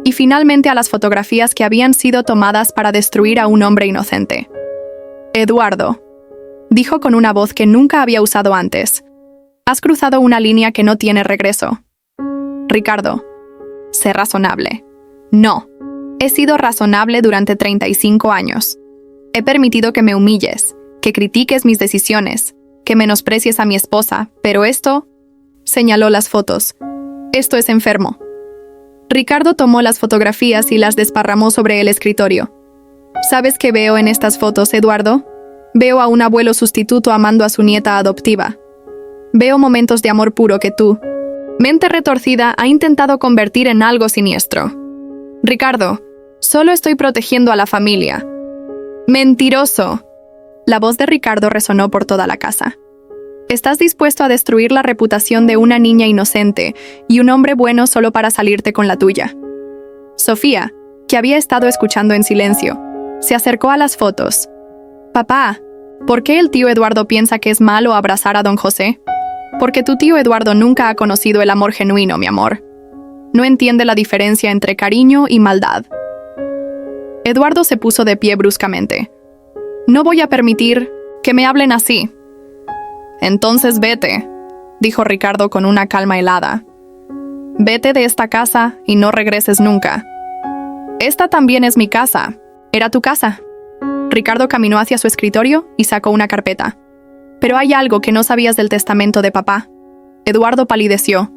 y finalmente a las fotografías que habían sido tomadas para destruir a un hombre inocente. «Eduardo», dijo con una voz que nunca había usado antes, «has cruzado una línea que no tiene regreso». «Ricardo, sé razonable». «No, he sido razonable durante 35 años. He permitido que me humilles, que critiques mis decisiones, que menosprecies a mi esposa, pero esto…», señaló las fotos. «Esto es enfermo». Ricardo tomó las fotografías y las desparramó sobre el escritorio. «¿Sabes qué veo en estas fotos, Eduardo? Veo a un abuelo sustituto amando a su nieta adoptiva. Veo momentos de amor puro que tú, mente retorcida, ha intentado convertir en algo siniestro. Ricardo, solo estoy protegiendo a la familia». «¡Mentiroso!». La voz de Ricardo resonó por toda la casa. «Estás dispuesto a destruir la reputación de una niña inocente y un hombre bueno solo para salirte con la tuya». Sofía, que había estado escuchando en silencio, se acercó a las fotos. «Papá, ¿por qué el tío Eduardo piensa que es malo abrazar a don José?» «Porque tu tío Eduardo nunca ha conocido el amor genuino, mi amor. No entiende la diferencia entre cariño y maldad». Eduardo se puso de pie bruscamente. «No voy a permitir que me hablen así». «Entonces vete», dijo Ricardo con una calma helada. «Vete de esta casa y no regreses nunca». «Esta también es mi casa. Era tu casa». Ricardo caminó hacia su escritorio y sacó una carpeta. «Pero hay algo que no sabías del testamento de papá». Eduardo palideció.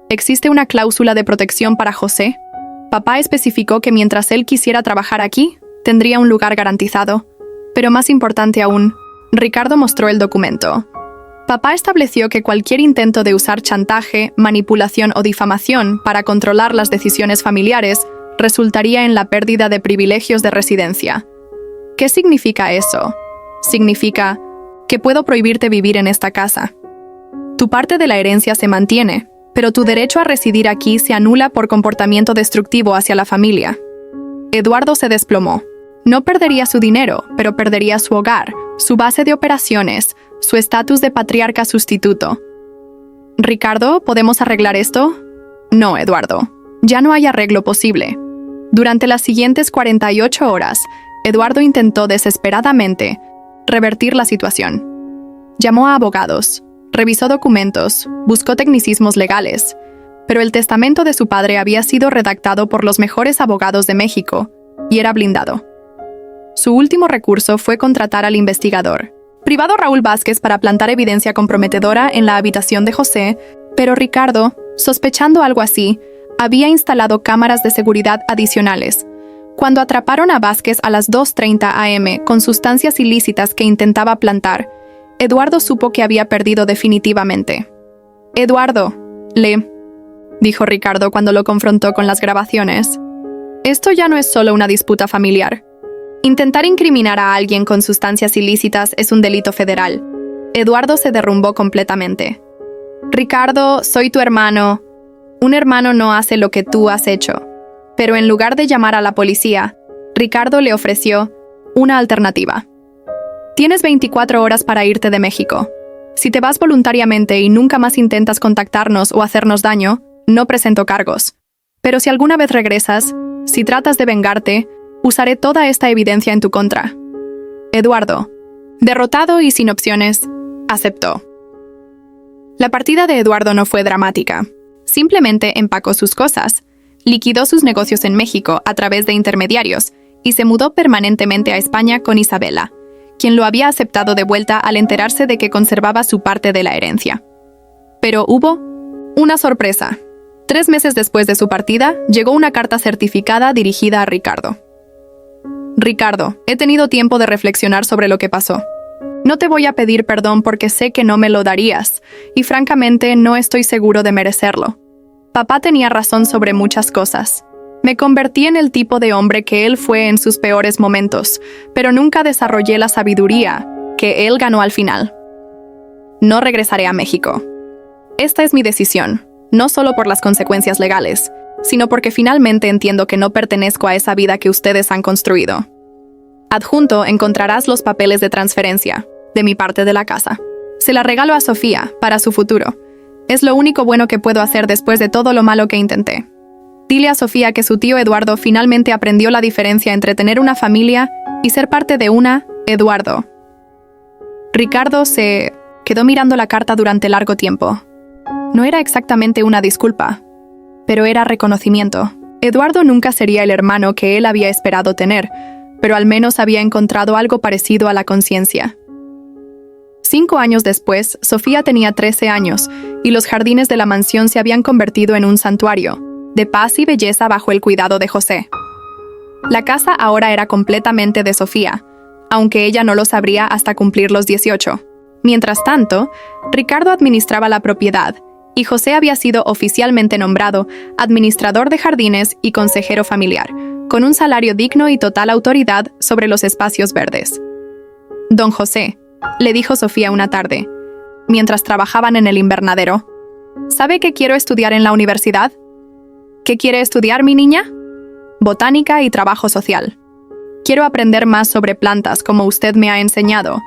«¿Existe una cláusula de protección para José? Papá especificó que mientras él quisiera trabajar aquí, tendría un lugar garantizado. Pero más importante aún, Ricardo mostró el documento. Papá estableció que cualquier intento de usar chantaje, manipulación o difamación para controlar las decisiones familiares resultaría en la pérdida de privilegios de residencia. ¿Qué significa eso? Significa que puedo prohibirte vivir en esta casa. Tu parte de la herencia se mantiene, pero tu derecho a residir aquí se anula por comportamiento destructivo hacia la familia». Eduardo se desplomó. No perdería su dinero, pero perdería su hogar, su base de operaciones, su estatus de patriarca sustituto. «Ricardo, ¿podemos arreglar esto?» «No, Eduardo. Ya no hay arreglo posible». Durante las siguientes 48 horas, Eduardo intentó desesperadamente revertir la situación. Llamó a abogados, revisó documentos, buscó tecnicismos legales, pero el testamento de su padre había sido redactado por los mejores abogados de México y era blindado. Su último recurso fue contratar al investigador privado Raúl Vázquez para plantar evidencia comprometedora en la habitación de José, pero Ricardo, sospechando algo así, había instalado cámaras de seguridad adicionales. Cuando atraparon a Vázquez a las 2:30 am con sustancias ilícitas que intentaba plantar, Eduardo supo que había perdido definitivamente. «Eduardo», dijo Ricardo cuando lo confrontó con las grabaciones. «Esto ya no es solo una disputa familiar. Intentar incriminar a alguien con sustancias ilícitas es un delito federal». Eduardo se derrumbó completamente. «Ricardo, soy tu hermano. Un hermano no hace lo que tú has hecho». Pero en lugar de llamar a la policía, Ricardo le ofreció una alternativa. «Tienes 24 horas para irte de México. Si te vas voluntariamente y nunca más intentas contactarnos o hacernos daño, no presento cargos. Pero si alguna vez regresas, si tratas de vengarte, usaré toda esta evidencia en tu contra». Eduardo, derrotado y sin opciones, aceptó. La partida de Eduardo no fue dramática. Simplemente empacó sus cosas, liquidó sus negocios en México a través de intermediarios y se mudó permanentemente a España con Isabela, quien lo había aceptado de vuelta al enterarse de que conservaba su parte de la herencia. Pero hubo una sorpresa. 3 meses después de su partida, llegó una carta certificada dirigida a Ricardo. «Ricardo, he tenido tiempo de reflexionar sobre lo que pasó. No te voy a pedir perdón porque sé que no me lo darías, y francamente no estoy seguro de merecerlo. Papá tenía razón sobre muchas cosas. Me convertí en el tipo de hombre que él fue en sus peores momentos, pero nunca desarrollé la sabiduría que él ganó al final. No regresaré a México. Esta es mi decisión, no solo por las consecuencias legales, sino porque finalmente entiendo que no pertenezco a esa vida que ustedes han construido. Adjunto encontrarás los papeles de transferencia de mi parte de la casa. Se la regalo a Sofía para su futuro. Es lo único bueno que puedo hacer después de todo lo malo que intenté. Dile a Sofía que su tío Eduardo finalmente aprendió la diferencia entre tener una familia y ser parte de una, Eduardo». Ricardo se quedó mirando la carta durante largo tiempo. No era exactamente una disculpa, pero era reconocimiento. Eduardo nunca sería el hermano que él había esperado tener, pero al menos había encontrado algo parecido a la conciencia. 5 años después, Sofía tenía 13 años y los jardines de la mansión se habían convertido en un santuario de paz y belleza bajo el cuidado de José. La casa ahora era completamente de Sofía, aunque ella no lo sabría hasta cumplir los 18. Mientras tanto, Ricardo administraba la propiedad y José había sido oficialmente nombrado administrador de jardines y consejero familiar, con un salario digno y total autoridad sobre los espacios verdes. «Don José», le dijo Sofía una tarde, mientras trabajaban en el invernadero, «¿sabe que quiero estudiar en la universidad?» «¿Qué quiere estudiar, mi niña?» «Botánica y trabajo social. Quiero aprender más sobre plantas como usted me ha enseñado,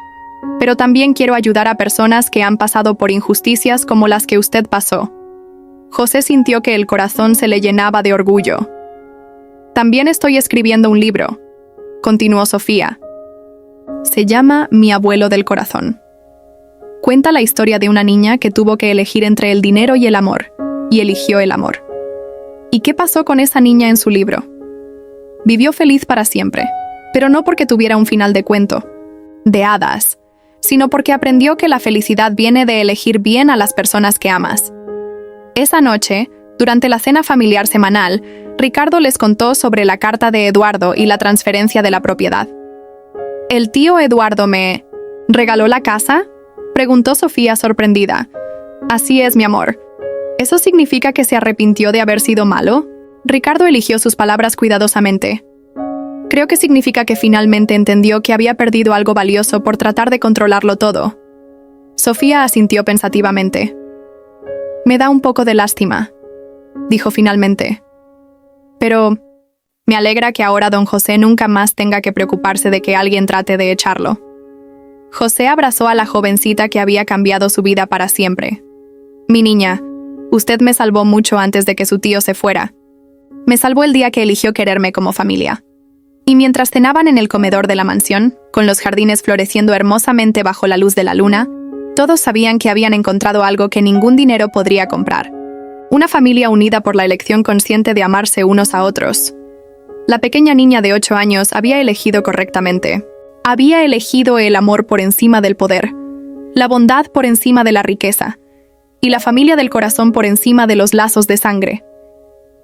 pero también quiero ayudar a personas que han pasado por injusticias como las que usted pasó». José sintió que el corazón se le llenaba de orgullo. «También estoy escribiendo un libro», continuó Sofía. «Se llama Mi abuelo del corazón. Cuenta la historia de una niña que tuvo que elegir entre el dinero y el amor, y eligió el amor. ¿Y qué pasó con esa niña en su libro? Vivió feliz para siempre, pero no porque tuviera un final de cuento, de hadas, sino porque aprendió que la felicidad viene de elegir bien a las personas que amas. Esa noche, durante la cena familiar semanal, Ricardo les contó sobre la carta de Eduardo y la transferencia de la propiedad. «¿El tío Eduardo me regaló la casa?», preguntó Sofía sorprendida. «Así es, mi amor. ¿Eso significa que se arrepintió de haber sido malo?». Ricardo eligió sus palabras cuidadosamente. «Creo que significa que finalmente entendió que había perdido algo valioso por tratar de controlarlo todo». Sofía asintió pensativamente. «Me da un poco de lástima», dijo finalmente. «Pero Me alegra que ahora don José nunca más tenga que preocuparse de que alguien trate de echarlo. José abrazó a la jovencita que había cambiado su vida para siempre. Mi niña, usted me salvó mucho antes de que su tío se fuera. Me salvó el día que eligió quererme como familia. Y mientras cenaban en el comedor de la mansión, con los jardines floreciendo hermosamente bajo la luz de la luna, todos sabían que habían encontrado algo que ningún dinero podría comprar. Una familia unida por la elección consciente de amarse unos a otros. La pequeña niña de 8 años había elegido correctamente. Había elegido el amor por encima del poder, la bondad por encima de la riqueza, y la familia del corazón por encima de los lazos de sangre.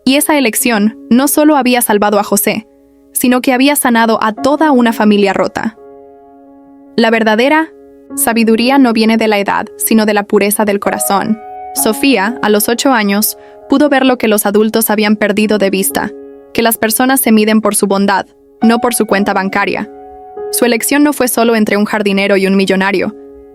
Y esa elección no solo había salvado a José, sino que había sanado a toda una familia rota. La verdadera sabiduría no viene de la edad, sino de la pureza del corazón. Sofía, a los 8 años, pudo ver lo que los adultos habían perdido de vista, que las personas se miden por su bondad, no por su cuenta bancaria. Su elección no fue solo entre un jardinero y un millonario,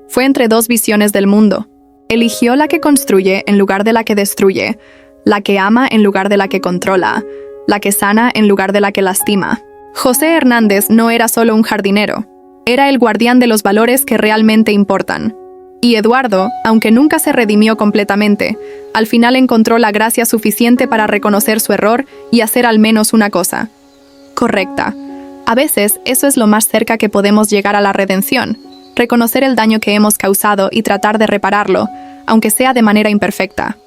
fue entre dos visiones del mundo. Eligió la que construye en lugar de la que destruye, la que ama en lugar de la que controla, la que sana en lugar de la que lastima. José Hernández no era solo un jardinero, era el guardián de los valores que realmente importan. Y Eduardo, aunque nunca se redimió completamente, al final encontró la gracia suficiente para reconocer su error y hacer al menos una cosa correcta. A veces, eso es lo más cerca que podemos llegar a la redención, reconocer el daño que hemos causado y tratar de repararlo, aunque sea de manera imperfecta.